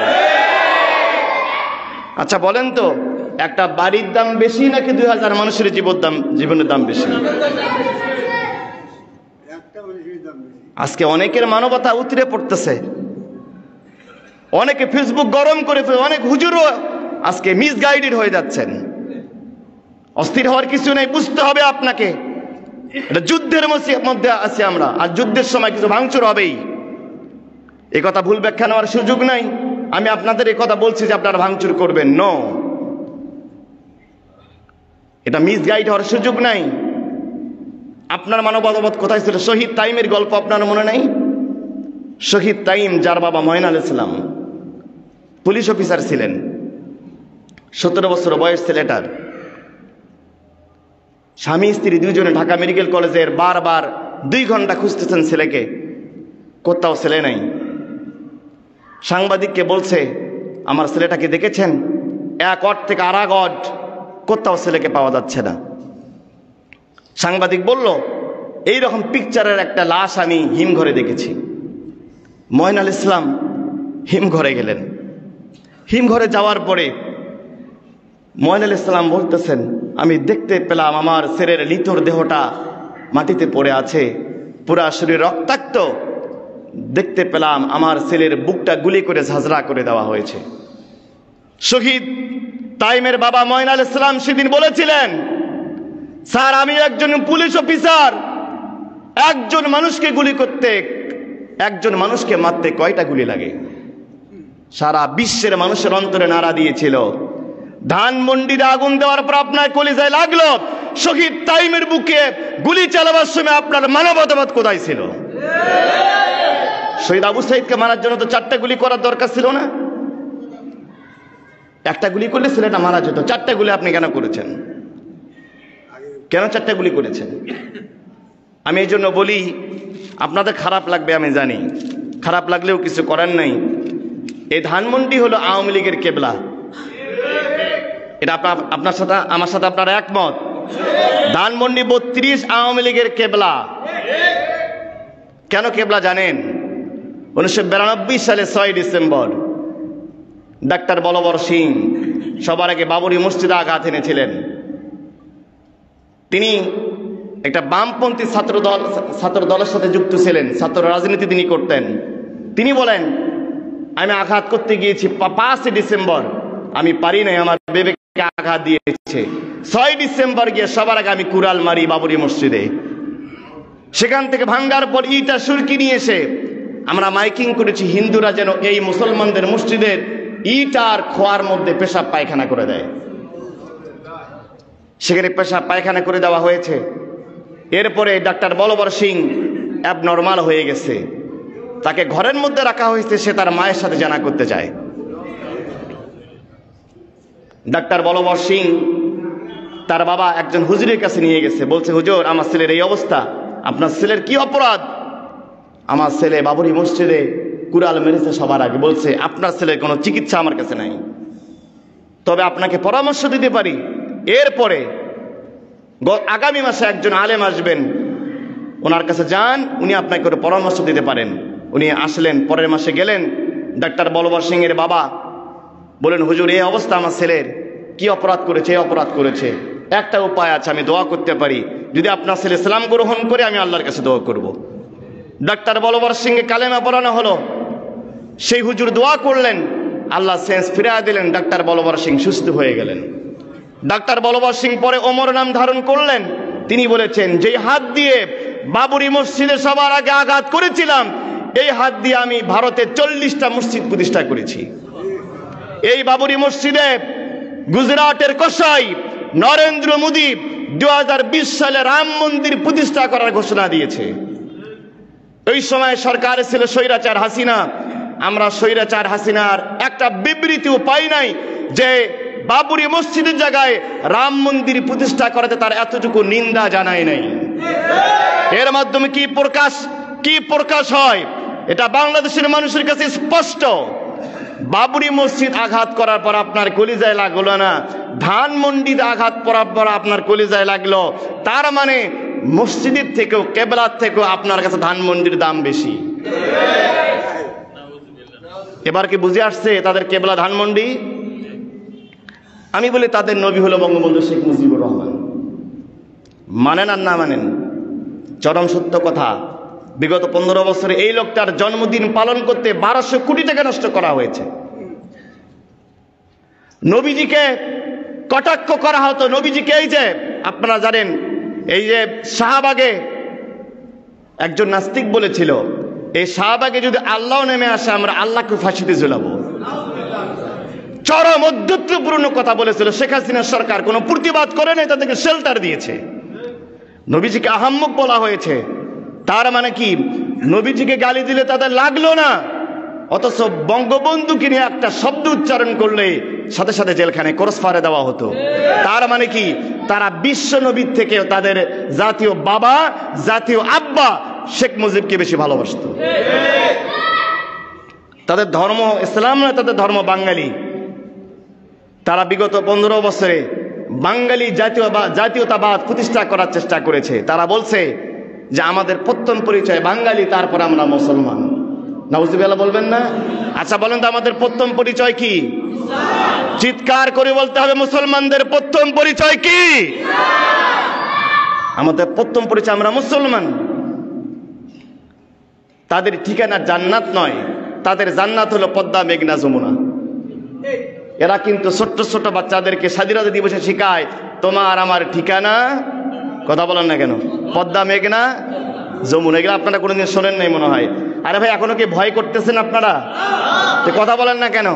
আচ্ছা বলেন তো, একটা বাড়ির দাম বেশি নাকি 2000 মানুষের জীবনের দাম বেশি? আজকে অনেকের মানবতা উতরে পড়তেছে, অনেকে ফেসবুক গরম করে ফেলে, অনেক হুজুরও আজকে মিসগাইডেড হয়ে যাচ্ছেন। অস্থির হওয়ার কিছু নেই, বুঝতে হবে আপনাকে এটা যুদ্ধের মধ্যে আছি আমরা, আর যুদ্ধের সময় কিছু ভাঙচুর হবেই, এই কথা ভুল ব্যাখ্যা নেওয়ার সুযোগ নাই। আমি আপনাদের এই কথা বলছি যে আপনারা ভাঙচুর করবেন, নো, এটা মিসগাইড হওয়ার সুযোগ নাই। আপনার মানবতাবোধ কোথায় ছিল? শহীদ তাইমের গল্প আপনার মনে নাই? শহীদ তাইম, যার বাবা ময়নাল ইসলাম পুলিশ অফিসার ছিলেন, 17 বছর বয়স ছেলেটার। স্বামী স্ত্রী দুইজনে ঢাকা মেডিকেল কলেজের বারবার 2 ঘন্টা খুঁজতেছেন ছেলেকে, কোথাও ছেলে নাই। সাংবাদিককে বলছে, আমার ছেলেটাকে দেখেছেন? এক অট থেকে আর এক অট, কোথাও ছেলেকে পাওয়া যাচ্ছে না। সাংবাদিক বলল, এইরকম পিকচারের একটা লাশ আমি হিমঘরে দেখেছি। ময়নাল ইসলাম হিমঘরে গেলেন। হিমঘরে যাওয়ার পরে ময়নাল ইসলাম বলতেছেন, আমি দেখতে পেলাম আমার ছেলের লিথর দেহটা মাটিতে পড়ে আছে, পুরা শরীর রক্তাক্ত। দেখতে পেলাম আমার ছেলের বুকটা গুলি করে ঝাঁঝরা করে দেওয়া হয়েছে। শহীদ তাইমের বাবা ময়নাল ইসলাম সেদিন বলেছিলেন, স্যার, আমি একজন পুলিশ অফিসার, একজন মানুষকে গুলি করতে, একজন মানুষকে মারতে কয়টা গুলি লাগে? সারা বিশ্বের মানুষের অন্তরে নাড়া দিয়েছিল। ধানমন্ডিতে আগুন দেওয়ার পর আপনার কলিজায় লাগলো, শহীদ তাইমের বুকে গুলি চালাবার সময় আপনার মানবতাবাদ কোথায় ছিল? শহীদ আবু সাইদকে মারার জন্য তো 4টা গুলি করার দরকার ছিল না? একটা গুলি করলে ছেলেটা মারা যেত, 4টা গুলি আপনি কেন করেছেন? কেন 4টা গুলি করেছেন? আমি এই জন্য বলি, আপনাদের খারাপ লাগবে আমি জানি, খারাপ লাগলেও কিছু করার নাই। এই ধানমন্ডি হলো আওয়ামী লীগের কেবলা, এটা আপনার সাথে আমার সাথে আপনারা একমত? ধানমন্ডি 32 আওয়ামী লীগের কেবলা। কেন কেবলা জানেন? 1992 সালে 6 ডিসেম্বর ডাক্তার বলবর সিং সবার আগে বাবরি মসজিদে আঘাত এনেছিলেন। তিনি একটা বামপন্থী ছাত্র দলের সাথে যুক্ত ছিলেন, ছাত্র রাজনীতি তিনি করতেন। তিনি বলেন, আমি আঘাত করতে গিয়েছি 5 ডিসেম্বর, আমি পারি নাই, আমার বিবেককে আঘাত দিয়েছে। 6 ডিসেম্বর গিয়ে সবার আগে আমি কুড়াল মারি বাবরি মসজিদে। সেখান থেকে ভাঙ্গার পর ইটা সুরকি নিয়ে এসে আমরা মাইকিং করেছি, হিন্দুরা যেন এই মুসলমানদের মসজিদের ইট আর খোয়ার মধ্যে পেশাব পায়খানা করে দেয়। সেখানে পেশাব পায়খানা করে দেওয়া হয়েছে। এরপরে ডাক্তার বলবর সিং অ্যাবনর্মাল হয়ে গেছে, তাকে ঘরের মধ্যে রাখা হয়েছে, সে তার মায়ের সাথে জানা করতে চায়। ডাক্তার বলবর সিং তার বাবা একজন হুজুরের কাছে নিয়ে গেছে, বলছে, হুজুর আমার ছেলের এই অবস্থা, আপনার ছেলের কি অপরাধ? আমার ছেলে বাবরি মসজিদে কুড়াল মেরেছে সবার আগে। বলছে, আপনার ছেলের কোনো চিকিৎসা আমার কাছে নাই, তবে আপনাকে পরামর্শ দিতে পারি। এরপরে আগামী মাসে একজন আলেম আসবেন, ওনার কাছে যান, উনি আপনাকে করে পরামর্শ দিতে পারেন। উনি আসলেন, পরের মাসে গেলেন। ডাক্তার বলবর সিং এর বাবা বলেন, হুজুর এই অবস্থা আমার ছেলের, কি অপরাধ করেছে? এই অপরাধ করেছে, একটা উপায় আছে, আমি দোয়া করতে পারি, যদি আপনার ছেলে ইসলাম গ্রহণ করে আমি আল্লাহর কাছে দোয়া করব। ডাক্তার বলবর সিং এ কালেমা পড়ানো হলো, সেই হুজুর দোয়া করলেন, আল্লাহ সেন্স ফিরিয়ে দিলেন, ডাক্তার বলবর সিং সুস্থ হয়ে গেলেন। ডাক্তার বলবর সিং পরে ওমর নাম ধারণ করলেন। তিনি বলেছেন, যেই হাত দিয়ে বাবরি মসজিদে সবার আগে আঘাত করেছিলাম, এই হাত দিয়ে আমি ভারতে 40টা মসজিদ প্রতিষ্ঠা করেছি। এই বাবরি মসজিদে গুজরাটের কসাই নরেন্দ্র মোদী 2020 সালে রাম মন্দির প্রতিষ্ঠা করার ঘোষণা দিয়েছে। ওই সময় সরকারে ছিল স্বৈরাচার হাসিনা। আমরা স্বৈরাচার হাসিনার একটা বিবৃতিও পাই নাই যে বাবরি মসজিদের জায়গায় রাম মন্দির প্রতিষ্ঠা করাতে তার এতটুকু নিন্দা জানায় নাই। এর মাধ্যমে কি প্রকাশ হয়, এটা বাংলাদেশের মানুষের কাছে স্পষ্ট। বাবরি মসজিদ আঘাত করার পর আপনার কলিজায় লাগলো না, ধানমন্ডিতে আঘাত করার পর আপনার কলিজায় লাগলো, তার মানে মসজিদের থেকেও কেবলার থেকেও আপনার কাছে ধানমন্ডির দাম বেশি। এবার কি বুঝে আসছে তাদের কেবলা ধানমন্ডি? আমি বলি, তাদের নবী হলো বঙ্গবন্ধু শেখ মুজিবুর রহমান। মানেন আর না মানেন, চরম সত্য কথা। বিগত 15 বছরে এই লোকটার জন্মদিন পালন করতে 1200 কোটি টাকা নষ্ট করা হয়েছে। নবীজিকে কটাক্ষ করা হতো। নবীজিকে এই যে আপনারা জানেন, এই যে শাহবাগে একজন নাস্তিক বলেছিল, এই শাহবাগে যদি আল্লাহ নেমে আসে আমরা আল্লাহকে ফাঁসিতে ঝুলাবো। চরম অধ্যত্বপূর্ণ কথা বলেছিল। শেখ হাসিনা সরকার কোনো প্রতিবাদ করে নাই, তাদেরকে শেল্টার দিয়েছে। নবীজিকে আহাম্মক বলা হয়েছে। তার মানে কি, নবীজিকে গালি দিলে তাদের লাগলো না, অথচ বঙ্গবন্ধুকে নিয়ে একটা শব্দ উচ্চারণ করলে সাথে সাথে জেলখানায় ক্রসফায়ারে দেওয়া হতো। তার মানে কি, তারা বিশ্ব নবীর থেকে তাদের জাতীয় বাবা, জাতীয় আব্বা শেখ মুজিবকে বেশি ভালোবাসত। তাদের ধর্ম ইসলাম নয়, তাদের ধর্ম বাঙালি। তারা বিগত 15 বছরে বাঙালি জাতীয়তাবাদ প্রতিষ্ঠা করার চেষ্টা করেছে। তারা বলছে যে আমাদের প্রথম পরিচয় বাঙালি, তারপর আমরা মুসলমান। নাউজুবিল্লাহ বলবেন না? আচ্ছা বলেন তো, আমাদের প্রথম পরিচয় কি? চিৎকার করে বলতে হবে, মুসলমানদের প্রথম পরিচয় কি? আমাদের প্রথম পরিচয় আমরা মুসলমান। তাদের ঠিকানা জান্নাত নয়, তাদের জান্নাত হলো পদ্মা, মেঘনা, যমুনা। এরা কিন্তু ছোট্ট ছোট্ট বাচ্চাদেরকে স্বাধীনতা দিবসে শিখায়, তোমার আমার ঠিকানা, কথা বলেন না কেন, পদ্মা, মেঘনা, যমুনা। এগুলো আপনারা কোনোদিন শোনেন নাই মনে হয়। আরে ভাই, এখনো কি ভয় করতেছেন আপনারা? কথা বলেন না কেন?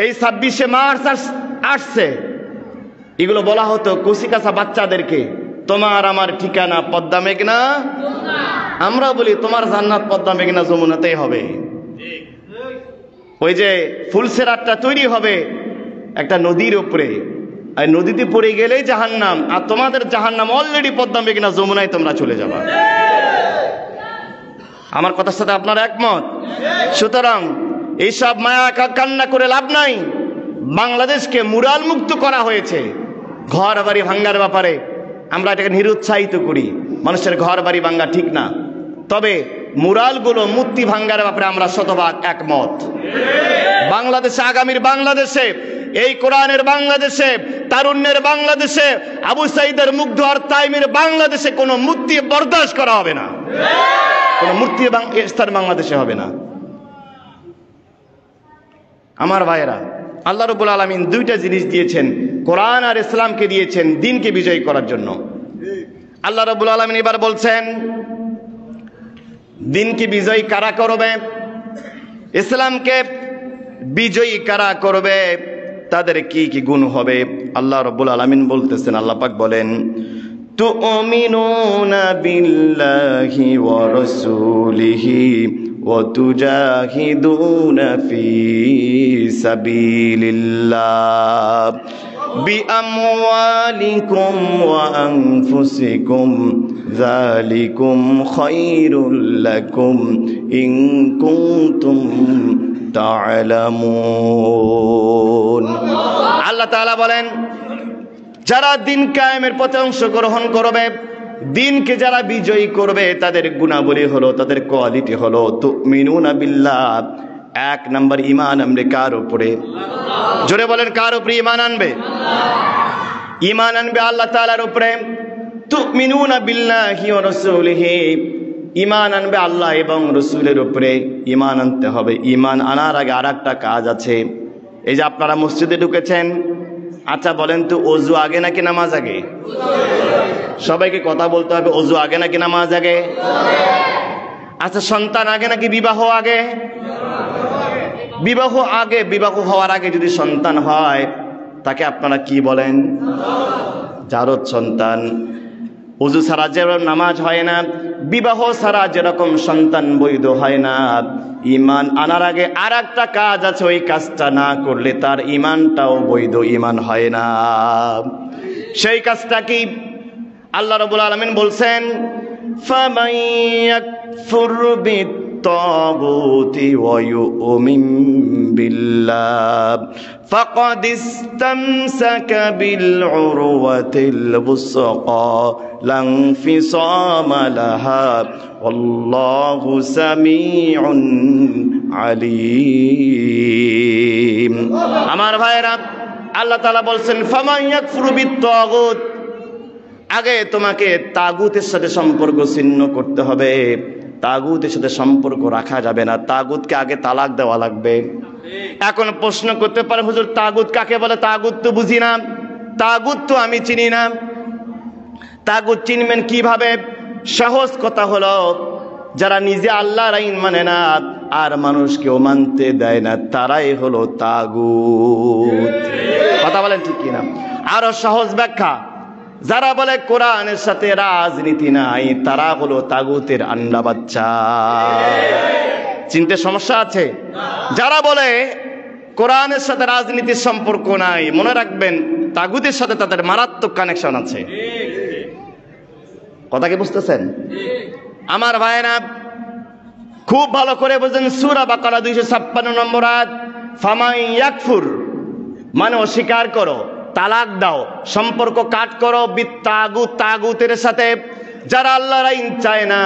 এই 26শে মার্চ আসছে, এগুলো বলা হতো কচিকাঁচা বাচ্চাদেরকে, তোমার আমার ঠিকানা পদ্মা, মেঘনা। আমরা বলি তোমার জান্নাত পদ্মা, মেঘনা, যমুনাতেই হবে। ওই যে ফুলসেরাতটা তৈরি হবে একটা নদীর উপরে, আর নদীতে পড়ে গেলেই জাহান্নাম, আর তোমাদের জাহান্নাম অলরেডি পদ্মা, মেঘনা, যমুনায় তোমরা চলে যাবা। আমার কথার সাথে আপনারা একমত? সুতরাং এইসব মায়া কান্না করে লাভ নাই। বাংলাদেশকে মুরাল মুক্ত করা হয়েছে। ঘর বাড়ি ভাঙ্গার ব্যাপারে আমরা এটাকে নিরুৎসাহিত করি, মানুষের ঘর বাড়ি ভাঙ্গা ঠিক না। তবে মুরালগুলো মূর্তি ভাঙ্গার ব্যাপারে আমরা শতভাগ একমত। বাংলাদেশে, আগামীর বাংলাদেশে, এই কোরআনের বাংলাদেশে তারুণ্যের বাংলাদেশে, আবু সাইদের মুগ্ধ আর তাইমের বাংলাদেশে কোনো মূর্তি বরদাস্ত করা হবে না, কোনো মূর্তি স্থান বাংলাদেশে হবে না। আমার ভাইয়েরা, আল্লাহ রাব্বুল আলামিন দুইটা জিনিস দিয়েছেন, কোরআন আর ইসলামকে দিয়েছেন দ্বীনকে বিজয়ী করার জন্য। আল্লাহ রাব্বুল আলামিন এবার বলছেন দ্বীনকে বিজয়ী কারা করবে, ইসলামকে বিজয়ী কারা করবে, তাদের কি কি গুণ হবে। আল্লাহ রাব্বুল আলামিন বলতেছেন, আল্লাহ পাক বলেন, তুমিনুনা বিল্লাহি ওয়া রাসূলিহি ওয়া তুজাহিদুনা ফি সাবিলিল্লাহ বিআমওয়ালিকুম ওয়া আনফুসিকুম যালিকুম খায়রুল লাকুম ইন কুনতুম তা'লামুন। আল্লাহ তাআলা বলেন, যারা দিন কায়েমের পথে অংশগ্রহণ করবে, দিনকে যারা বিজয়ী করবে, তাদের গুণাবলী হলো, তাদের কোয়ালিটি হলো তুমিনুনা বিল্লাহ। এক নম্বর ঈমান আনবে কার উপরে? জোরে বলেন, কার উপরে ঈমান আনবে? ঈমান আনবে আল্লাহ তাআলার উপরে। তুমিনুনা বিল্লাহি ওয়া রাসূলিহি, ঈমান আনবে আল্লাহ এবং রাসূলের উপরে। ঈমান আনতে হবে। ঈমান আনার আগে আরেকটা কাজ আছে। এই যে আপনারা মসজিদে ঢুকেছেন, আচ্ছা বলেন তো, ওযু আগে নাকি নামাজ আগে? সবাইকে কথা বলতে হবে, ওযু আগে নাকি নামাজ আগে? আচ্ছা, সন্তান আগে নাকি বিবাহ আগে? বিবাহ আগে। বিবাহ হওয়ার আগে যদি সন্তান হয়, তাকে আপনারা কি বলেন? জারজ সন্তান। ওযু ছাড়া যেরকম নামাজ হয় না, বিবাহ ছাড়া যেরকম সন্তান বৈধ হয় না, ঈমান আনার আগে আর একটা কাজ আছে, ওই কাজটা না করলে তার ঈমানটাও বৈধ ঈমান হয় না। সেই কাজটা কি? আল্লাহ রাব্বুল আলামিন বলছেন, ফামান ইয়াকফুর বিত-তাগুতি ওয়া ইউমিন বিল্লাহ ফাকাদ ইসতামসাকা বিল উরওয়াতিল বুসকা লা ইনফিসামা লাহা ওয়াল্লাহু সামিউন আলীম। আমার ভাইরা, আল্লাহ তাআলা বলছেন, ফামান ইয়াকফুর বিত-তাগুত, আগে তোমাকে তাগুতের সাথে সম্পর্ক ছিন্ন করতে হবে। তাগুতের সাথে সম্পর্ক রাখা যাবে না, তাগুতকে আগে তালাক দেওয়া লাগবে। এখন প্রশ্ন করতে পারে, হুজুর তাগুত কাকে বলে? তাগুত তো বুঝি না, তাগুত তো আমি চিনি না। তাগুত চিনবেন কিভাবে? সহজ কথা হলো, যারা নিজে আল্লাহর আইন মানে না আর মানুষকেও মানতে দেয় না, তারাই হলো তাগুত। কথা বলেন ঠিক কিনা? আরো সহজ ব্যাখ্যা, যারা বলে কোরআনের সাথে রাজনীতি নাই, তারা হলো তাগুতের আন্ডা বাচ্চা। চিনতে সমস্যা আছে? যারা বলে কোরআনের সাথে রাজনীতির সম্পর্ক নাই, মনে রাখবেন তাগুতের সাথে তাদের মারাত্মক কানেকশন আছে। কথা কি বুঝতেছেন? আমার ভাইরা, খুব ভালো করে বুঝেন, সূরা বাকারা 256 নম্বর আয়াত, ফামান ইয়াকফুর মানে অস্বীকার করো, তালাক দাও, সম্পর্ক কাট করো বিত-তাগুত, তাগুতের সাথে। যারা আল্লাহর আইন চায় না,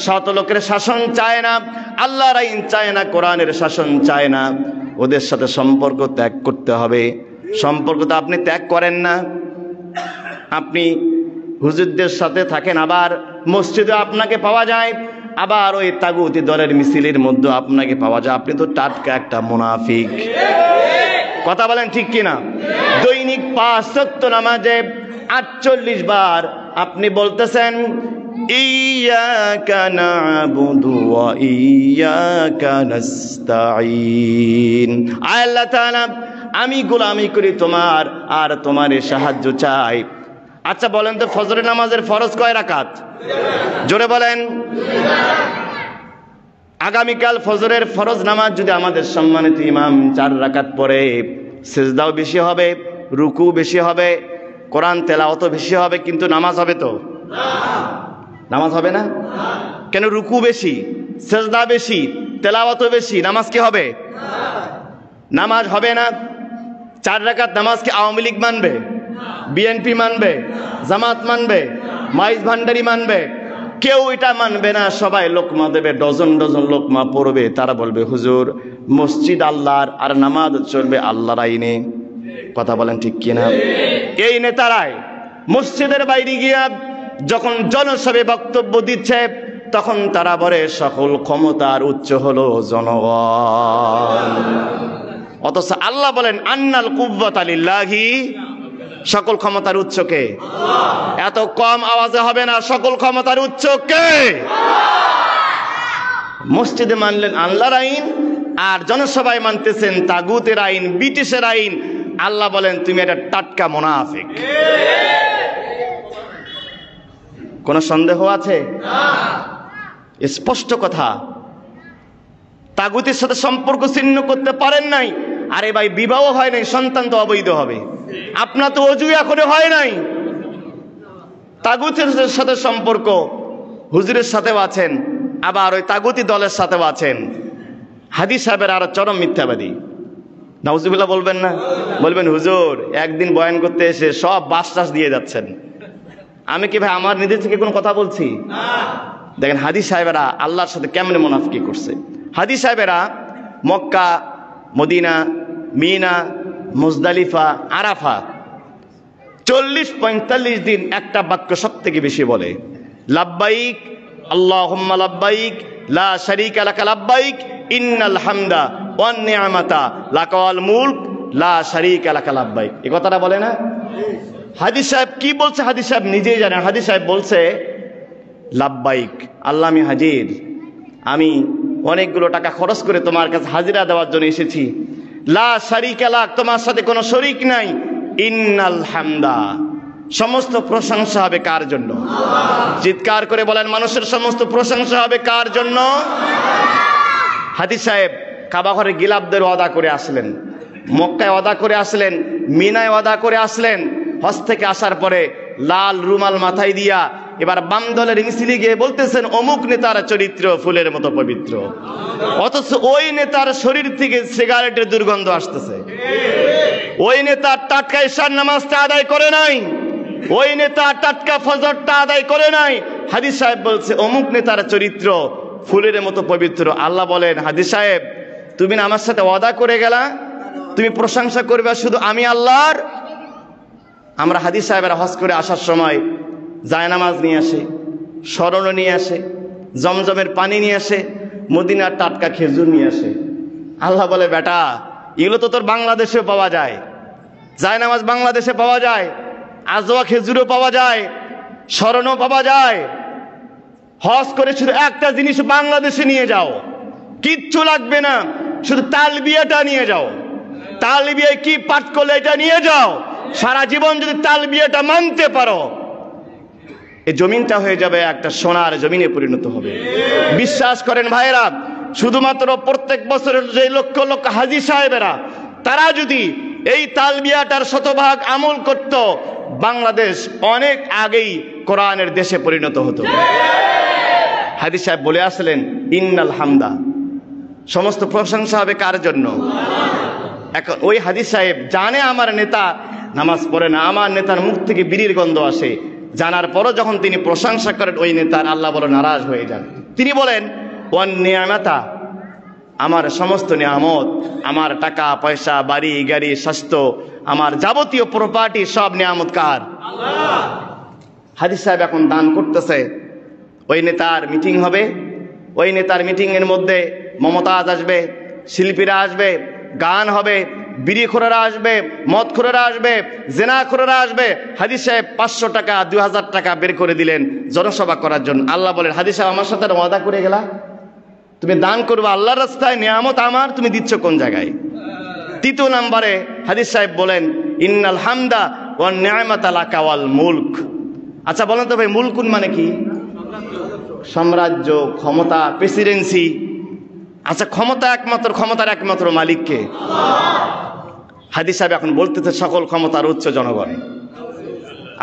শত লোকের শাসন চায় না, আল্লাহর আইন চায় না, কোরআনের শাসন চায় না, ওদের সাথে সম্পর্ক ত্যাগ করতে হবে। সম্পর্ক তো আপনি ত্যাগ করেন না, আপনি হুজুরদের সাথে থাকেন, আবার মসজিদে আপনাকে পাওয়া যায়, আবার ওই তাগুতি দলের মিছিলের মধ্যে আপনাকে পাওয়া যায়। আপনি তো টাটকা একটা মুনাফিক। কথা বলেন ঠিক কিনা? দৈনিক 5 ওয়াক্ত নামাজে 48 বার আপনি বলতেছেন, ইয়্যাকা না'বুদু ওয়া ইয়্যাকা নাস্তাঈন। আল্লাহ তাআলা, আমি গোলামি করি তোমার আর তোমারই সাহায্য চাই। আচ্ছা বলেন তো, ফজরের নামাজের ফরজ কয় রাকাত? জোরে বলেন। আগামীকাল ফজরের ফরজ নামাজ যদি আমাদের সম্মানিত ইমাম 4 রাকাত পড়ে, সিজদাও বেশি হবে, রুকু বেশি হবে, কোরআন তেলাওয়াতও বেশি হবে, কিন্তু নামাজ হবে তো? নামাজ হবে না কেন? রুকু বেশি, সিজদা বেশি, তেলাওয়াতও বেশি, নামাজ কি হবে? নামাজ হবে না। 4 রাকাত নামাজ কি আওয়ামী লীগ মানবে? বিএনপি মানবে? জামাত মানবে? মাইজ ভান্ডারি মানবে? কেউ এটা মানবে না। সবাই লোকমা দেবে, ডজন ডজন লোকমা পড়বে, তারা বলবে হুজুর মসজিদ আল্লাহর আর নামাজ চলবে আল্লাহর আইনে। কথা বলেন ঠিক কিনা? এই নেতারাই মসজিদের বাইরে গিয়া যখন জনসভায় বক্তব্য দিচ্ছে তখন তারা বলে সকল ক্ষমতার উচ্চ হলো জনগণ। অথচ আল্লাহ বলেন আন্নাল কুওয়াতা লিল্লাহি, সকল ক্ষমতার উচ্চ কে? এত কম আওয়াজে হবে না, সকল ক্ষমতার উচ্চ কে? মসজিদে মানলেন আল্লাহর আইন আর জনসভায় মানতেছেন তাগুতের আইন, ব্রিটিশের আইন। আল্লাহ বলেন তুমি এটা টাটকা মুনাফিক। কোন সন্দেহ আছে? স্পষ্ট কথা। তাগুতের সাথে সম্পর্ক ছিন্ন করতে পারেন নাই, আরে ভাই বিবাহ হয় নাই, সন্তান তো অবৈধ হবে। আপনার তো অজু এখনো হয় নাই, তাগুতের সাথে সম্পর্ক হুজুরের সাথেও আছেন, আবার ওই তাগুতি দলের সাথেও আছেন। হাদি সাহেবের আরো চরম মিথ্যাবাদী। নাউজুবিল্লাহ বলবেন না? বলবেন হুজুর একদিন বয়ান করতে এসে সব বাস টাস দিয়ে যাচ্ছেন। আমি কি ভাই আমার নিজের থেকে কোনো কথা বলছি? দেখেন হাদি সাহেবেরা আল্লাহর সাথে কেমনে মুনাফিকি করছে। হাদি সাহেবেরা মক্কা, মদিনা, মিনা, মুজদালিফা, আরাফা 40-45 দিন একটা বাক্য সব থেকে বেশি বলে, লাব্বাইক আল্লাহুম্মা লাব্বাইক লা শারীকা লাকা লাব্বাইক ইন্নাল হামদা ওয়ান নি'মাতা লাকা ওয়াল মুলক লা শারীকা লাকা লাব্বাইক। এই কথাটা বলে না? হাদি সাহেব কি বলছে হাদি সাহেব নিজেই জানেন। হাদি সাহেব বলছে লাব্বাইক, আল্লাহ আমি হাজির, আমি অনেকগুলো টাকা খরচ করে তোমার কাছে হাজিরা দেওয়ার জন্য এসেছি। লা শারীকা লাক, তোমার সাথে কোনো শরীক নাই। ইন্নাল হামদা, সমস্ত প্রশংসা হবে কার জন্য? চিৎকার করে বলেন মানুষের সমস্ত প্রশংসা হবে কার জন্য? হাদি সাহেব কাবা ঘরে গিলাফদের ওয়াদা করে আসলেন, মক্কায় ওয়াদা করে আসলেন, মিনায় ওয়াদা করে আসলেন। হজ থেকে আসার পরে লাল রুমাল মাথায় দিয়া এবার বাম দলের মিছিলে গিয়ে বলতেছেন অমুক নেতার চরিত্র ফুলের মতো পবিত্র। অথচ ওই নেতার শরীর থেকে সিগারেটের দুর্গন্ধ আসতেছে। ওই নেতা টাটকা ইশার নামাজটা আদায় করে নাই, ওই নেতা টাটকা ফজরটা আদায় করে নাই। হাদিস সাহেব বলছে অমুক নেতার চরিত্র ফুলের মতো পবিত্র। আল্লাহ বলেন হাদিস সাহেব তুমি না আমার সাথে ওয়াদা করে গেলা, তুমি প্রশংসা করবে শুধু আমি আল্লাহর। আমরা হাদিস সাহেবের হজ করে আসার সময় জায়নামাজ নিয়ে আসে, স্মরণ নিয়ে আসে, জমজমের পানি নিয়ে আসে, মদিনার টাটকা খেজুর নিয়ে আসে। আল্লাহ বলে বেটা এগুলো তো তোর বাংলাদেশেও পাওয়া যায়, জায়নামাজ বাংলাদেশে পাওয়া যায়, আজওয়া খেজুরও পাওয়া যায়, স্মরণও পাওয়া যায়। হজ করে শুধু একটা জিনিস বাংলাদেশে নিয়ে যাও, কিচ্ছু লাগবে না, শুধু তালবিয়াটা নিয়ে যাও। তালবিয়ায় কি পাঠ করলে এটা নিয়ে যাও। সারা জীবন যদি তালবিয়াটা মানতে পারো এই জমিনটা হয়ে যাবে একটা সোনার জমিনে পরিণত হবে। বিশ্বাস করেন ভাইরা, শুধুমাত্র প্রত্যেক বছরের যে লক্ষ লক্ষ হাজী সাহেবেরা তারা যদি এই তালবিয়াটার শতভাগ আমল করত, বাংলাদেশ অনেক আগেই কোরআনের দেশে পরিণত হতো। হাজী সাহেব বলে আসলেন ইন্নাল হামদা, সমস্ত প্রশংসা হবে কার জন্য? এখন ওই হাজী সাহেব জানে আমার নেতা নামাজ পড়ে না, আমার নেতার মুখ থেকে বিড়ির গন্ধ আসে, জানার পরও যখন তিনি প্রশংসা করেন ওই নেতার, আল্লাহ বড় নারাজ হয়ে যান। তিনি বলেন ওয়ান নিয়ামাতা, আমার সমস্ত নিয়ামত, আমার টাকা পয়সা, বাড়ি গাড়ি, স্বাস্থ্য, আমার যাবতীয় প্রপার্টি সব নিয়ামত কার? আল্লাহ। হাজী সাহেব এখন দান করতেছে। ওই নেতার মিটিং হবে, ওই নেতার মিটিং এর মধ্যে মমতাজ আসবে, শিল্পীরা আসবে, গান হবে, বিড়িখোরেরা আসবে, মদখোরেরা আসবে, জেনাখোরেরা আসবে। হাজী সাহেব 500 টাকা 2000 টাকা বের করে দিলেন জনসভা করার জন্য। আল্লাহ বলেন হাজী সাহেব আমার সাথে ওয়াদা করে গেলা, তুমি দান করবে আল্লাহর রাস্তায়, নিয়ামত আমার, তুমি দিচ্ছ কোন জায়গায়? 3 নম্বরে হাজী সাহেব বলেন ইন্নাল হামদা ওয়ান নি'মাতা লাকা ওয়াল মুলক। আচ্ছা বলেন তো ভাই মুলকুন মানে কি? সাম্রাজ্য, ক্ষমতা, প্রেসিডেন্সি। আচ্ছা ক্ষমতার একমাত্র মালিককে? হাজী সাহেব এখন বলতেছে সকল ক্ষমতার উচ্চ জনগণ।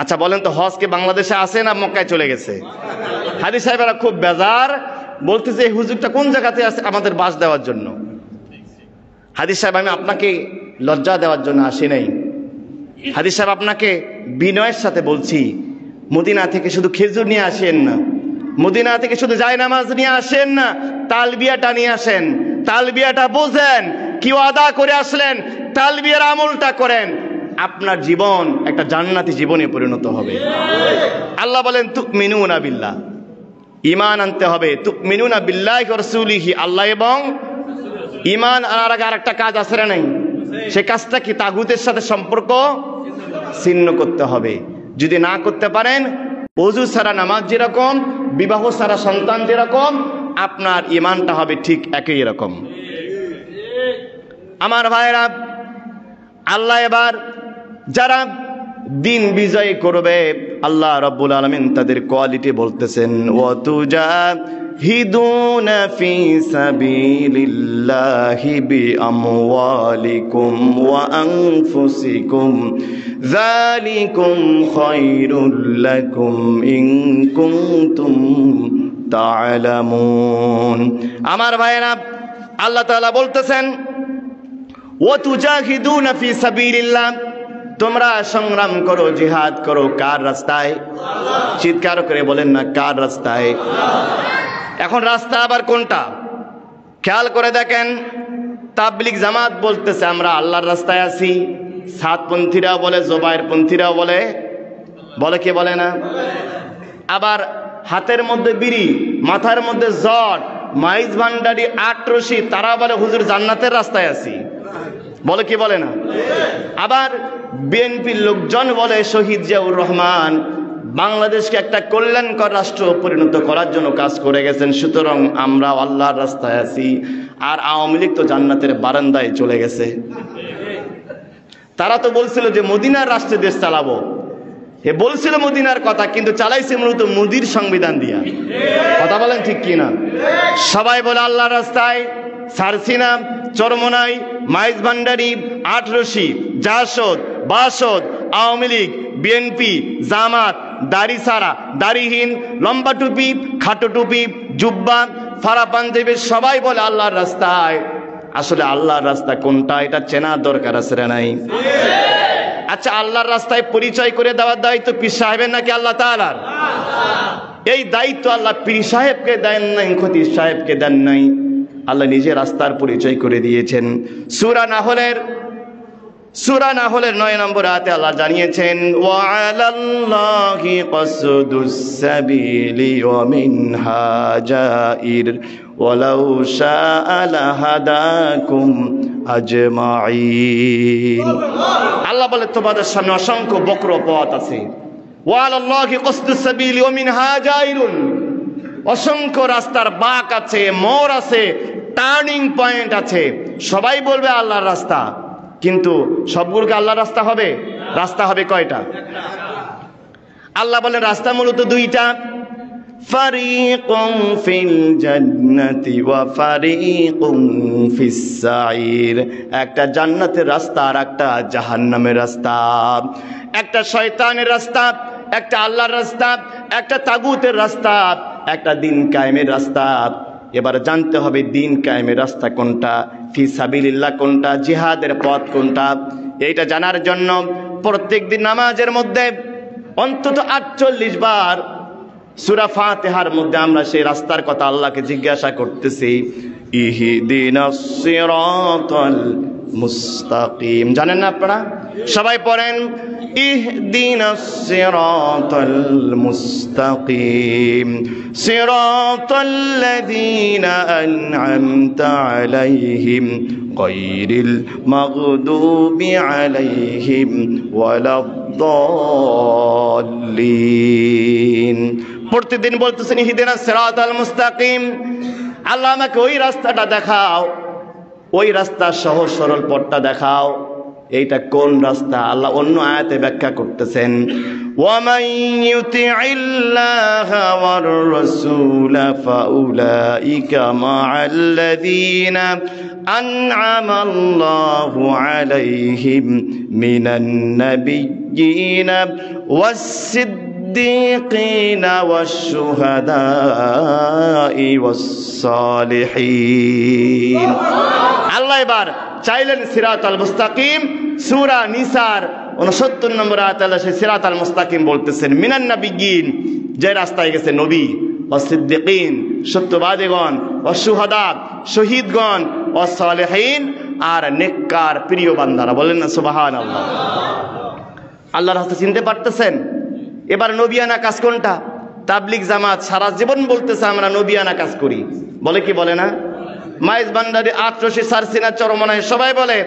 আচ্ছা বলেন তো হজ কে বাংলাদেশে আছে না মক্কায় চলে গেছে? হাজী সাহেবেরা খুব বেজার, বলতেছে এই হুজুরটা কোন জায়গাতে আছে আমাদের বাস দেওয়ার জন্য। হাজী সাহেব আমি আপনাকে লজ্জা দেওয়ার জন্য আসি নাই, হাজী সাহেব আপনাকে বিনয়ের সাথে বলছি, মদিনা থেকে শুধু খেজুর নিয়ে আসেন না, মদিনা থেকে শুধু জায়নামাজ নিয়ে আসেন না, তালবিয়াটা নিয়ে আসেন, তালবিয়াটা বোঝেন, কি ওয়াদা করে আসলেন, তালবিয়ার আমলটা করেন, আপনার জীবন একটা জান্নাতি জীবনে পরিণত হবে। আল্লাহ বলেন তুমিনুনা বিল্লাহ, ঈমান আনতে হবে। তুমিনুনা বিল্লাহি ওয়া রাসূলিহি, আল্লাহ এবং ঈমান আনার আগে আরেকটা কাজ আছে না নাই? সে কাজটা কি? তাগুতের সাথে সম্পর্ক ছিন্ন করতে হবে। যদি না করতে পারেন, ওযু ছাড়া নামাজ যেরকম, বিবাহ ছাড়া সন্তান যেরকম, আপনার ঈমানটা হবে ঠিক একই রকম। আমার ভাইরা, আল্লাহ এবার যারা দিন বিজয় করবে, আল্লাহ রাব্বুল আলামিন তাদের কোয়ালিটি বলতেছেন, ওয়া তুজাহিদুনা ফি সাবিলিল্লাহি বিআমওয়ালিকুম ওয়া আনফুসিকুম যালিকুম খায়রুল লাকুম ইন কুনতুম তা'লামুন। আমার ভাইরা, আল্লাহ তাআলা বলতেছেন, ওয়া তুজাহিদুনা ফি সাবিলিল্লাহ, তোমরা সংগ্রাম করো, জিহাদ করো, কার রাস্তায়? চিৎকার করে বলেন না, কার রাস্তায়? এখন রাস্তা আবার কোনটা? খেয়াল করে দেখেন, তাবলিগ জামাত বলতেছে আমরা আল্লাহর রাস্তায় আছি, সাতপন্থীরাও বলে, জোবায়েরপন্থীরাও বলে, বলে কি বলে না? আবার হাতের মধ্যে বিড়ি, মাথার মধ্যে জট, মাইজ ভান্ডারি, আটরশি, তারা বলে হুজুর জান্নাতের রাস্তায় আছি, বলে কি বলে না? আবার বিএনপির লোকজন বলে শহীদ জিয়াউর রহমান বাংলাদেশকে একটা কল্যাণকর রাষ্ট্র পরিণত করার জন্য কাজ করে গেছেন, সুতরাং আমরা আল্লাহর রাস্তায় আছি। আর আওয়ামী লীগ তো জান্নাতের বারান্দায় চলে গেছে। তারা তো বলছিল যে মদিনার রাষ্ট্রে দেশ চালাবো, এ বলছিল মদিনার কথা, কিন্তু চালাইছে মূলত মোদির সংবিধান দিয়া। কথা বলেন ঠিক কিনা? সবাই বলে আল্লাহর রাস্তায়, সারসিনা, চরমনাই, মাইজ ভান্ডারি, আটরশি, জাসদ, বাসদ, আওয়ামী লীগ, বিএনপি, জামাত, দাড়ি সারা, দাড়িহীন, লম্বা টুপি, খাটো টুপি, জুব্বা, ফারা পাঞ্জাবি, সবাই বলে আল্লাহর রাস্তায়। আসলে আল্লাহর রাস্তা কোনটা, এটা চেনার দরকার আছে না নাই? আচ্ছা, আল্লাহর রাস্তায় পরিচয় করে দেওয়ার দায়িত্ব পীর সাহেবের নাকি আল্লাহ তাআলার? এই দায়িত্ব আল্লাহ পীর সাহেবকে দেন নাই, খতিব সাহেবকে দেন নাই, আল্লাহ নিজে রাস্তার পরিচয় করে দিয়েছেন। সূরা নাহলের 9 নম্বর আয়াতে আল্লাহ জানিয়েছেন, ওয়া আলাল্লাহি কসদুস সাবিলি ওয়া মিনহা জাইর ওয়ালাউ শাআ লাহাদাকুম আজমাইন। আল্লাহ বলে তোমাদের সামনে অসংখ্য বক্র পথ আছে। ওয়া আলাল্লাহি কসদুস সাবিলি ওয়া মিনহা জাইরুন, অসংখ্য রাস্তার বাঁক আছে, মোড় আছে, টার্নিং পয়েন্ট আছে। সবাই বলবে আল্লাহর রাস্তা, কিন্তু সবগুলোকে আল্লাহর রাস্তা হবে? রাস্তা হবে কয়টা? আল্লাহ বলেন রাস্তা মূলত দুইটা, ফারিকুম ফিল জান্নাতি ওয়া ফারিকুম ফিস সাইর। একটা জান্নাতের রাস্তা আর একটা জাহান্নামের রাস্তা। একটা শয়তানের রাস্তা, একটা আল্লাহর রাস্তা, একটা তাগুতের রাস্তা, একটা দিন কায়েমের রাস্তা। এবার জানতে হবে দিন কায়েমের রাস্তা কোনটা, ফি সাবিলিল্লাহ কোনটা, জিহাদের পথ কোনটা। এইটা জানার জন্য প্রত্যেকদিন নামাজের মধ্যে অন্তত 48 বার সূরা ফাতিহার মধ্যে আমরা সেই রাস্তার কথা আল্লাহকে জিজ্ঞাসা করতেছি, ইহদিনাস সিরাতাল মুস্তাকিম। জানেন না আপনারা? সবাই পড়েন, ইহদিনাস সিরাতাল মুস্তাকিম সিরাতাল্লাযীনা আন'আমতা আলাইহিম গায়রিল মাগদুবি আলাইহিম ওয়ালাদ-দাল্লিন। প্রতিদিন বলতেছেন ইহদিনাস সিরাতাল মুস্তাকিম, আল্লাহ আমাকে ওই রাস্তাটা দেখাও, ওই রাস্তা সহজ সরল পথটা দেখাও। এইটা কোন রাস্তা? আল্লাহ অন্য আয়াতে ব্যাখ্যা করতেছেন, ওয়ামান ইউতিইল্লাহা ওয়ার রাসূলা ফাউলাইকা মা'আল্লাযীনা আন'আমাল্লাহু আলাইহিম মিনান নাবিয়্যিনা ওয়াস-সিদ্দীকিনা ওয়াশ-শুহাদা'i ওয়াস-সালিহিন। আল্লাহ এবার চাইলেন সিরাতাল মুস্তাকিম। সূরা নিসার 69 নম্বর আয়াতে আল্লাহ সেই সিরাতাল মুস্তাকিম বলতেছেন, মিনান নাবিয়্যিন, যে রাস্তায় গেছে নবী, ওয়াস-সিদ্দীকিন, সত্যবাদীগণ, ওয়াশ-শুহাদা, শহীদগণ, ওয়াস-সালিহিন, আর নেককার প্রিয় বান্দারা। বলেন না সুবহানাল্লাহ। আল্লাহর রাস্তা চিনতে পারতেছেন? এবার নবিয়ানা কাজ কোনটা? তাবলিগ জামাত সারা জীবন বলতেছে আমরা নবিয়ানা কাজ করি, বলে কি বলে না? মাইজ ভান্ডারী, আটরশি, সারসিনা, চরমনায় সবাই বলে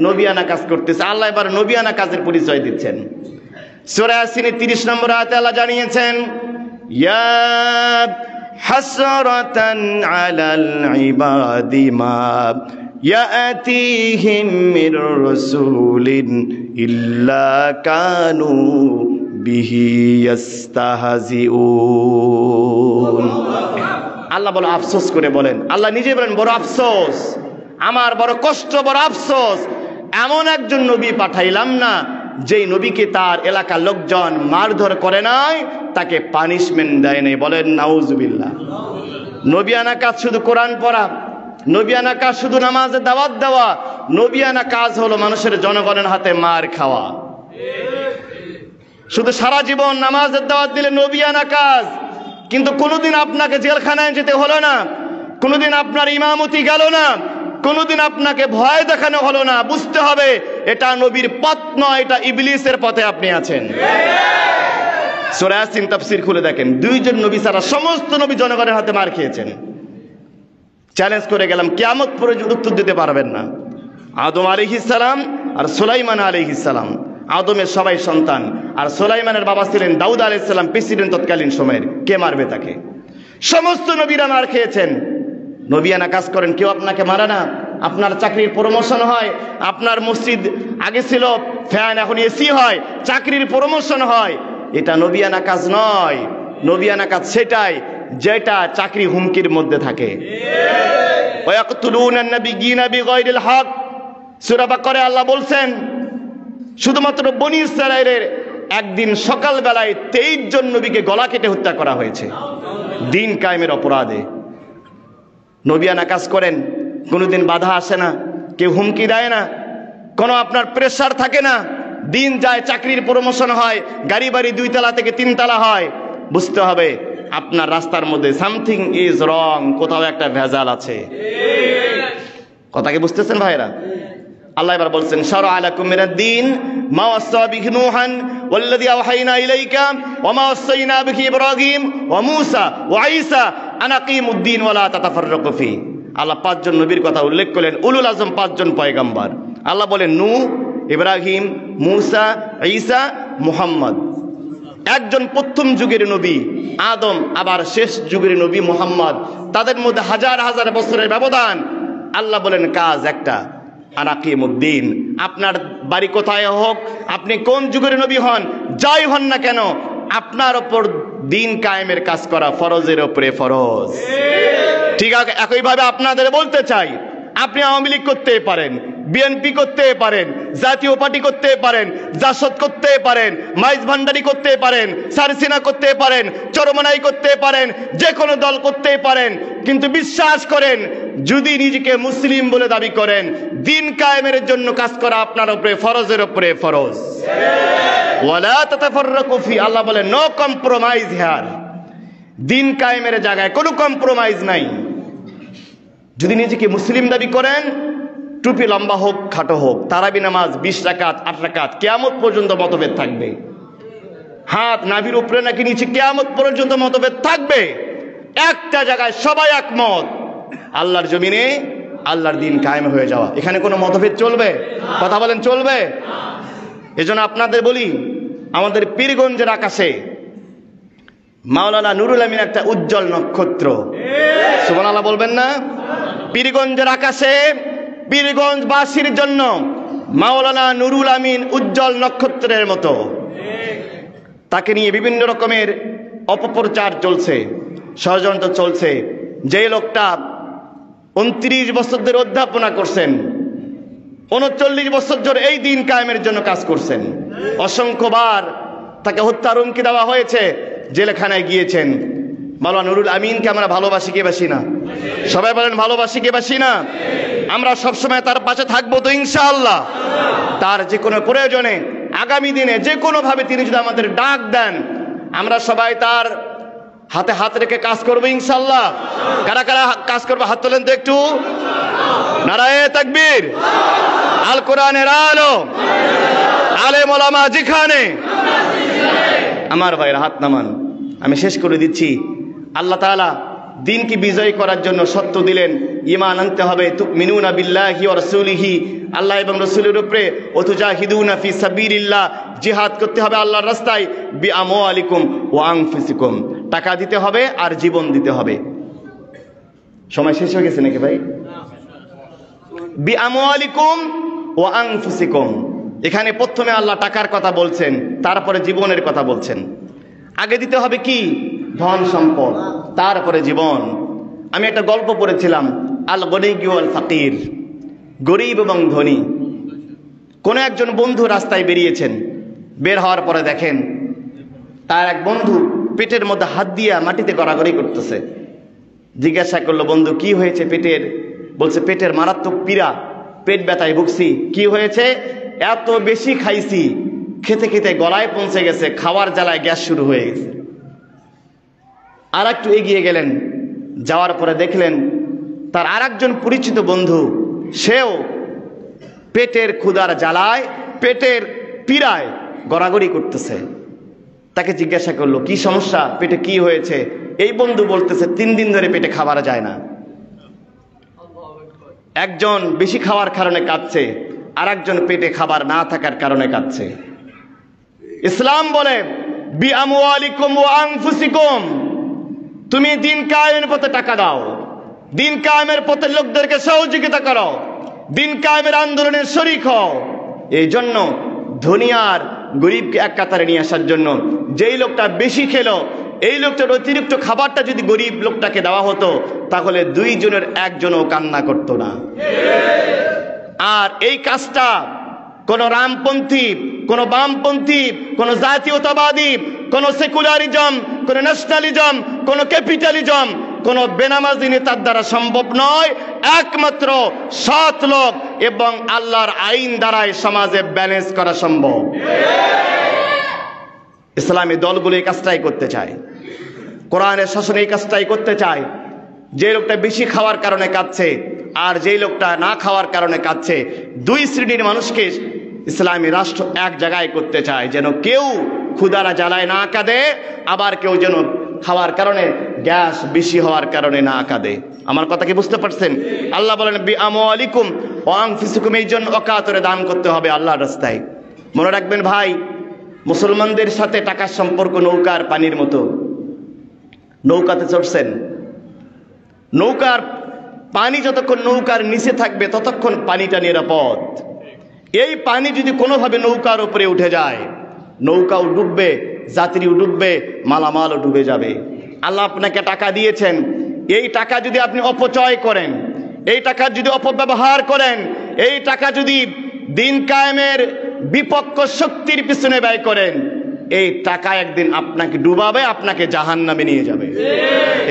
নবিয়ানা কাজ করতেছে। আল্লাহ এবার নবিয়ানা কাজের পরিচয় দিচ্ছেন। সূরা ইয়াসিনের 30 নম্বর আয়াতে আল্লাহ জানিয়েছেন, ইয়া হাসরাতান আলাল ইবাদি মা ইয়াতিহিম মির রাসূলিন ইল্লা কানু বিহি ইস্তাহজিউন। আল্লাহ বলে আফসোস করে বলেন, আল্লাহ নিজে বলেন বড় আফসোস, আমার বড় কষ্ট, বড় আফসোস, এমন একজন নবী পাঠাইলাম না যেই নবীকে তার এলাকার লোকজন মারধর করে নাই, তাকে পানিশমেন্ট দেয় নাই। বলেন নাউজুবিল্লাহ। নবিয়ানা কাজ শুধু কোরআন পড়া, নবিয়ানা কাজ শুধু নামাজের দাওয়াত দেওয়া, নবিয়ানা কাজ হলো মানুষের জনগণের হাতে মার খাওয়া। শুধু সারা জীবন নামাজের দাওয়াত দিলে নবিয়ানা কাজ, কিন্তু কোনোদিন আপনাকে জেলখানায় যেতে হলো না, কোনোদিন আপনার ইমামতি গেল না, কোনোদিন আপনাকে ভয় দেখানো হলো না। বুঝতে হবে এটা নবীর পথ নয়, এটা ইবলিসের পথে আপনি আছেন। সূরা ইয়াসিন তাফসীর খুলে দেখেন, দুইজন নবী ছাড়া সমস্ত নবী জনগণের হাতে মার খেয়েছেন। চ্যালেঞ্জ করে গেলাম, কিয়ামত পর্যন্ত উত্তর দিতে পারবেন না। আদম আলাইহিস সালাম আর সুলাইমান আলাইহিস সালাম, আদমের সবাই সন্তান, আর সুলাইমানের বাবা ছিলেন দাউদ আলাইহিস সালাম, প্রেসিডেন্ট তৎকালীন সময়ের। কে মারবে তাকে? সমস্ত নবীরা মার খেয়েছেন। নবিয়ানা কাজ করেন, কেউ আপনাকে মারে না। আপনার চাকরির প্রমোশন হয়, আপনার মসজিদ আগে ছিল ফ্যান, এখন এসি হয়, চাকরির প্রমোশন হয়, এটা নবিয়ানা কাজ নয়। নবিয়ানা কাজ সেটাই যেটা চাকরি হুমকির মধ্যে থাকে। ওয়ায়াকতুলুনান নাবিয়্যিনা বিগাইরিল হক, সূরা বাকারে আল্লাহ বলছেন শুধুমাত্র বনি ইসরাঈলের একদিন সকাল বেলায় 23 জন নবীকে গলা কেটে হত্যা করা হয়েছে দিন কায়েমের অপরাধে। নবিয়ানা কাজ করেন, কোনোদিন বাধা আসে না, কেউ হুমকি দেয় না, কোনো আপনার প্রেসার থাকে না। দিন যায়, চাকরির প্রমোশন হয়, গাড়ি বাড়ি 2 তলা থেকে 3 তলা হয়। বুঝতে হবে আপনার রাস্তার মধ্যে সামথিং ইজ রং, কোথাও একটা ভেজাল আছে। কথা কি বুঝতেছেন ভাইরা? আল্লাহ এবার বলছেন, শারআ লাকুম মিনাদ-দীন মা ওয়াসা বিহি নূহান ওয়াল্লাযী আওহাইনা ইলাইকা ওয়া মা ওয়াসাইনা বিহি ইব্রাহিম ওয়া মূসা ওয়া ঈসা আন আকিমুদ-দীন ওয়া লা তাতাফাররাকু ফি। আল্লাহ 5 জন নবীর কথা উল্লেখ করলেন, উলুল আজম 5 জন পয়গম্বর। আল্লাহ বলেন নূহ, ইব্রাহিম, মূসা, ঈসা, মুহাম্মদ। একজন প্রথম যুগের নবী আদম, আবার শেষ যুগের নবী মুহাম্মদ, তাদের মধ্যে হাজার হাজার বছরের ব্যবধান। আল্লাহ বলেন কাজ একটা, আনাকিমুদ্দিন। আপনার বাড়ি কোথায় হোক, আপনি কোন যুগের নবী হন, যাই হন না কেন, আপনার ওপর দিন কায়েমের কাজ করা ফরজের উপরে ফরজ। ঠিক আছে, একইভাবে আপনাদের বলতে চাই, আপনি আওয়ামী লীগ করতে পারেন, বিএনপি করতে পারেন, জাতীয় পার্টি করতে পারেন, জাসদ করতে পারেন, মাইজ ভান্ডারি করতে পারেন, সারসিনা করতে পারেন, চরমনাই করতে পারেন, যে কোনো দল করতে পারেন, কিন্তু বিশ্বাস করেন যদি নিজেকে মুসলিম বলে দাবি করেন, দিন কায়েমের জন্য কাজ করা আপনার উপরে ফরজের উপরে ফরজ। ওয়ালা তাতাফাররাকু ফি, আল্লাহ বলে নো কম্প্রোমাইজ হিয়ার। দিন কায়েমের জায়গায় কোনো কম্প্রোমাইজ নাই। যদি নিজেকে মুসলিম দাবি করেন, টুপি লম্বা হোক খাটো হোক, তারাবি নামাজ 20 রাকাত 8 রাকাত, কিয়ামত পর্যন্ত মতভেদ থাকবে। হাত নাভির উপরে নাকি নিচে, কিয়ামত পর্যন্ত মতভেদ থাকবে। একটা জায়গায় সবাই একমত, আল্লাহর জমিনে আল্লাহর দিন কায়েম হয়ে যাওয়া। এখানে কোনো মতভেদ চলবে? কথা বলেন, চলবে? এজন্য আপনাদের বলি, আমাদের পীরগঞ্জের আকাশে মাওলানা নুরুল আমিন একটা উজ্জ্বল নক্ষত্র। সুবহানাল্লাহ বলবেন না? পীরগঞ্জের আকাশে পীরগঞ্জবাসীর জন্য মাওলানা নুরুল আমিন উজ্জ্বল নক্ষত্রের মতো। তাকে নিয়ে বিভিন্ন রকমের অপপ্রচার চলছে, ষড়যন্ত্র চলছে। যে লোকটা 29 বছর ধরে অধ্যাপনা করছেন, 39 বছর ধরে এই দিন কায়েমের জন্য কাজ করছেন, অসংখ্যবার তাকে হত্যার হুমকি দেওয়া হয়েছে, জেলখানায় গিয়েছেন। মাওলানা নুরুল আমিনকে আমরা ভালোবাসি কে বাসি না? সবাই বলেন ভালোবাসি কে বাসি না? আমরা সবসময় তার পাশে থাকবো তো ইনশাআল্লাহ। তার যে কোনো প্রয়োজনে আগামী দিনে যে কোনো ভাবে তিনি যদি আমাদের ডাক দেন, আমরা সবাই তার হাতে হাত রেখে কাজ করবো ইনশাআল্লাহ। কারা কারা কাজ করবো হাত তোলেন তো একটু। নারায়ে তাকবীর, আল কোরআনের আলো, আলেম ওলামা যেখানে। আমার ভাইরা হাত নামান, আমি শেষ করে দিচ্ছি। আল্লাহ তাআলা দিনকে বিজয় করার জন্য সত্য দিলেন, ঈমান আনতে হবে। তুমিনুনা বিল্লাহি ওয়া রাসূলিহি, আল্লাহ এবং রাসূলের উপরে, ওয়া তুজাহিদুনা ফি সাবিলিল্লাহ, জিহাদ করতে হবে আল্লাহর রাস্তায়, বিআমওয়ালিকুম ওয়া আনফুসিকুম, টাকা দিতে হবে আর জীবন দিতে হবে। সময় শেষ হয়ে গেছে নাকি ভাই? বিআমওয়ালিকুম ওয়া আনফুসিকুম, এখানে প্রথমে আল্লাহ টাকার কথা বলছেন, তারপরে জীবনের কথা বলছেন। আগে দিতে হবে কি? ধন সম্পদ, তারপরে জীবন। আমি একটা গল্প পড়েছিলাম, আল গনিয়্যু ওয়াল ফাকির, গরিব এবং ধনী। কোন একজন বন্ধু রাস্তায় বেরিয়েছেন, বের হওয়ার পরে দেখেন তার এক বন্ধু পেটের মধ্যে হাত দিয়ে মাটিতে গড়াগড়ি করতেছে। জিজ্ঞাসা করলো, বন্ধু কি হয়েছে পেটের? বলছে, পেটের মারাত্মক পীড়া, পেট ব্যথায় ভুগছি। কি হয়েছে? এত বেশি খাইছি, খেতে খেতে গলায় পৌঁছে গেছে, খাওয়ার জ্বালায় গ্যাস শুরু হয়ে গেছে। আর একটু এগিয়ে গেলেন, যাওয়ার পরে দেখলেন তার আর একজন পরিচিত বন্ধু, সেও পেটের ক্ষুধার জ্বালায়, পেটের পীড়ায় গড়াগড়ি করতেছে। তাকে জিজ্ঞাসা করলো, কি সমস্যা, পেটে কি হয়েছে? এই বন্ধু বলতেছে, 3 দিন ধরে পেটে খাবার যায় না। একজন বেশি খাওয়ার কারণে কাঁদছে, আর একজন পেটে খাবার না থাকার কারণে কাঁদছে। ইসলাম বলে, বিআমওয়ালিকুম ওয়া আনফুসিকুম, তুমি দিন কায়েমের পথে টাকা দাও, দিন কায়েমের পথে লোকদেরকে সহযোগিতা করো, দিন কায়েমের আন্দোলনে শরীক হও। এই জন্য ধনী আর গরিবকে এক কাতারে নিয়ে আসার জন্য, যেই লোকটা বেশি খেলো, এই লোকটার অতিরিক্ত খাবারটা যদি গরিব লোকটাকে দেওয়া হতো, তাহলে 2 জনের 1 জনও কান্না করতো না। আর এই কাজটা কোন রামপন্থী, কোন বামপন্থী, কোন জাতীয়তাবাদী, কোন সেকুলারিজম, কোন ন্যাশনালিজম, কোন ক্যাপিটালিজম, কোন বেনামাজি নেতার দ্বারা সম্ভব নয়। একমাত্র সৎ লোক এবং আল্লাহর আইন দ্বারাই সমাজে ব্যালেন্স করা সম্ভব। ইসলামী দলগুলো এই কাজটাই করতে চায়, কোরআনের শাসন এই কাজটাই করতে চায়। যে লোকটা বেশি খাওয়ার কারণে কাঁদছে আর যেই লোকটা না খাওয়ার কারণে কাঁদছে, 2 শ্রেণীর মানুষকে ইসলামী রাষ্ট্র এক জায়গায় করতে চায়, যেন কেউ ক্ষুধারা জ্বালায় না কাঁদে, আবার কেউ যেন খাওয়ার কারণে, গ্যাস বেশি হওয়ার কারণে না কাঁদে। আমার কথা কি বুঝতে পারছেন? আল্লাহ বলেন, বিআমওয়ালিকুম ওয়া আনফুসিকুম, এই জন্য অকাতরে দান করতে হবে আল্লাহর রাস্তায়। মনে রাখবেন ভাই, মুসলমানদের সাথে টাকার সম্পর্ক নৌকার পানির মতো। নৌকাতে চড়ছেন, নৌকার পানি যতক্ষণ নৌকার নিচে থাকবে ততক্ষণ পানিটা নিরাপদ। এই পানি যদি কোনোভাবে নৌকার উপরে উঠে যায়, নৌকাও ডুববে, যাত্রীও ডুববে, মালামালও ডুবে যাবে। আল্লাহ আপনাকে টাকা দিয়েছেন, এই টাকা যদি আপনি অপচয় করেন, এই টাকার যদি অপব্যবহার করেন, এই টাকা যদি দিন কায়েমের বিপক্ষ শক্তির পিছনে ব্যয় করেন, এই টাকা একদিন আপনাকে ডুবাবে, আপনাকে জাহান্নামে নিয়ে যাবে।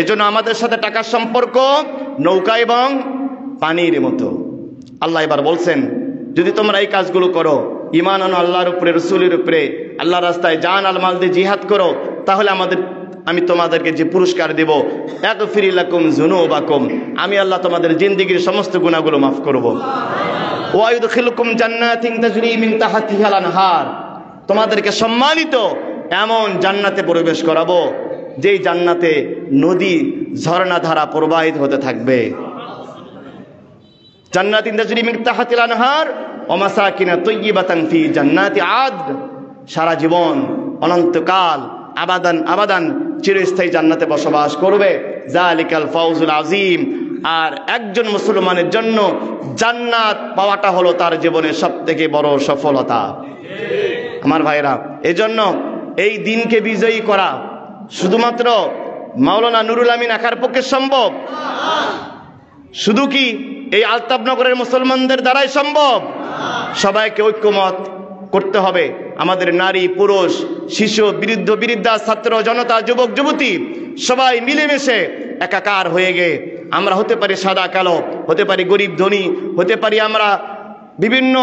এজন্য আমাদের সাথে টাকার সম্পর্ক নৌকা এবং পানির মতো। আল্লাহ এবার বলছেন, যদি তোমরা এই কাজগুলো করো, ঈমান আনো আল্লাহর উপরে, রাসূলের উপরে, আল্লাহর রাস্তায় জান আল মাল দিয়ে জিহাদ করো, তাহলে আমি তোমাদেরকে যে পুরস্কার দেব, ইয়াগফির লাকুম যুনুবাকুম, আমি আল্লাহ তোমাদের জিন্দেগীর সমস্ত গুনাহগুলো মাফ করব। ওয়া ইউদখিলুকুম জান্নাতিন তাজরি মিন তাহতিহাল আনহার, তোমাদেরকে সম্মানিত এমন জান্নাতে প্রবেশ করাবো, যেই জান্নাতে নদী ঝর্ণা ধারা প্রবাহিত হতে থাকবে। জান্নাতিন তাজরি মিন তাহতিল আনহার ওয়া মাসাকিন তাইয়্যিবাতান ফি জান্নাতি আদন, সারা জীবন অনন্তকাল আবাদান আবাদান চিরস্থায়ী জান্নাতে বসবাস করবে। যালিকাল ফাউজুল আযীম, আর একজন মুসলমানের জন্য জান্নাত পাওয়াটা হলো তার জীবনের সবথেকে বড় সফলতা। আমার ভাইরা, এজন্য এই দিনকে বিজয়ী করা শুধুমাত্র মাওলানা নুরুল আমিন আখার পক্ষে সম্ভব? শুধু কি এই আলতাফনগরের মুসলমানদের দ্বারাই সম্ভব? সবাইকে ঐক্যমত করতে হবে। আমাদের নারী, পুরুষ, শিশু, বৃদ্ধ, বৃদ্ধা, ছাত্র জনতা, যুবক যুবতী সবাই মিলেমিশে একাকার হয়ে গিয়ে আমরা হতে পারি সাদা কালো, হতে পারি গরিব ধনী, হতে পারি আমরা বিভিন্ন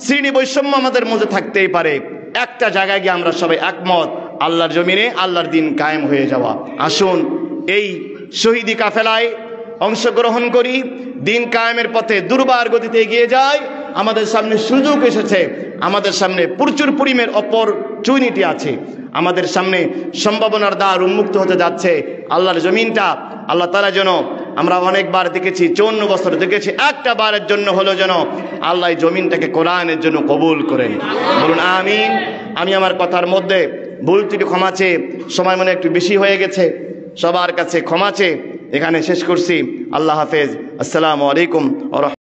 শ্রেণী বৈষম্য আমাদের মধ্যে থাকতেই পারে। একটা জায়গায় গিয়ে আমরা সবাই একমত, আল্লাহর জমিনে আল্লাহর দিন কায়েম হয়ে যাওয়া। আসুন এই শহীদি কাফেলায় অংশগ্রহণ করি, দিন কায়েমের পথে দুর্বার গতিতে এগিয়ে যায়। আমাদের সামনে সুযোগ এসেছে, আমাদের সামনে প্রচুর পরিমাণ অপরচুনিটি আছে, আমাদের সামনে সম্ভাবনার দ্বার উন্মুক্ত হতে যাচ্ছে। আল্লাহর জমিনটা আল্লাহ তাআলা যেন, আমরা অনেকবার দেখেছি, 54 বছর দেখেছি, একটা বারের জন্য হলো যেন আল্লাহ এই জমিনটাকে কোরআনের জন্য কবুল করেন। বলুন আমিন। আমি আমার কথার মধ্যে ভুল ত্রুটি ক্ষমা চেয়ে, সময় মনে একটু বেশি হয়ে গেছে, সবার কাছে ক্ষমা চেয়ে এখানে শেষ করছি। আল্লাহ হাফেজ। আসসালামু আলাইকুম।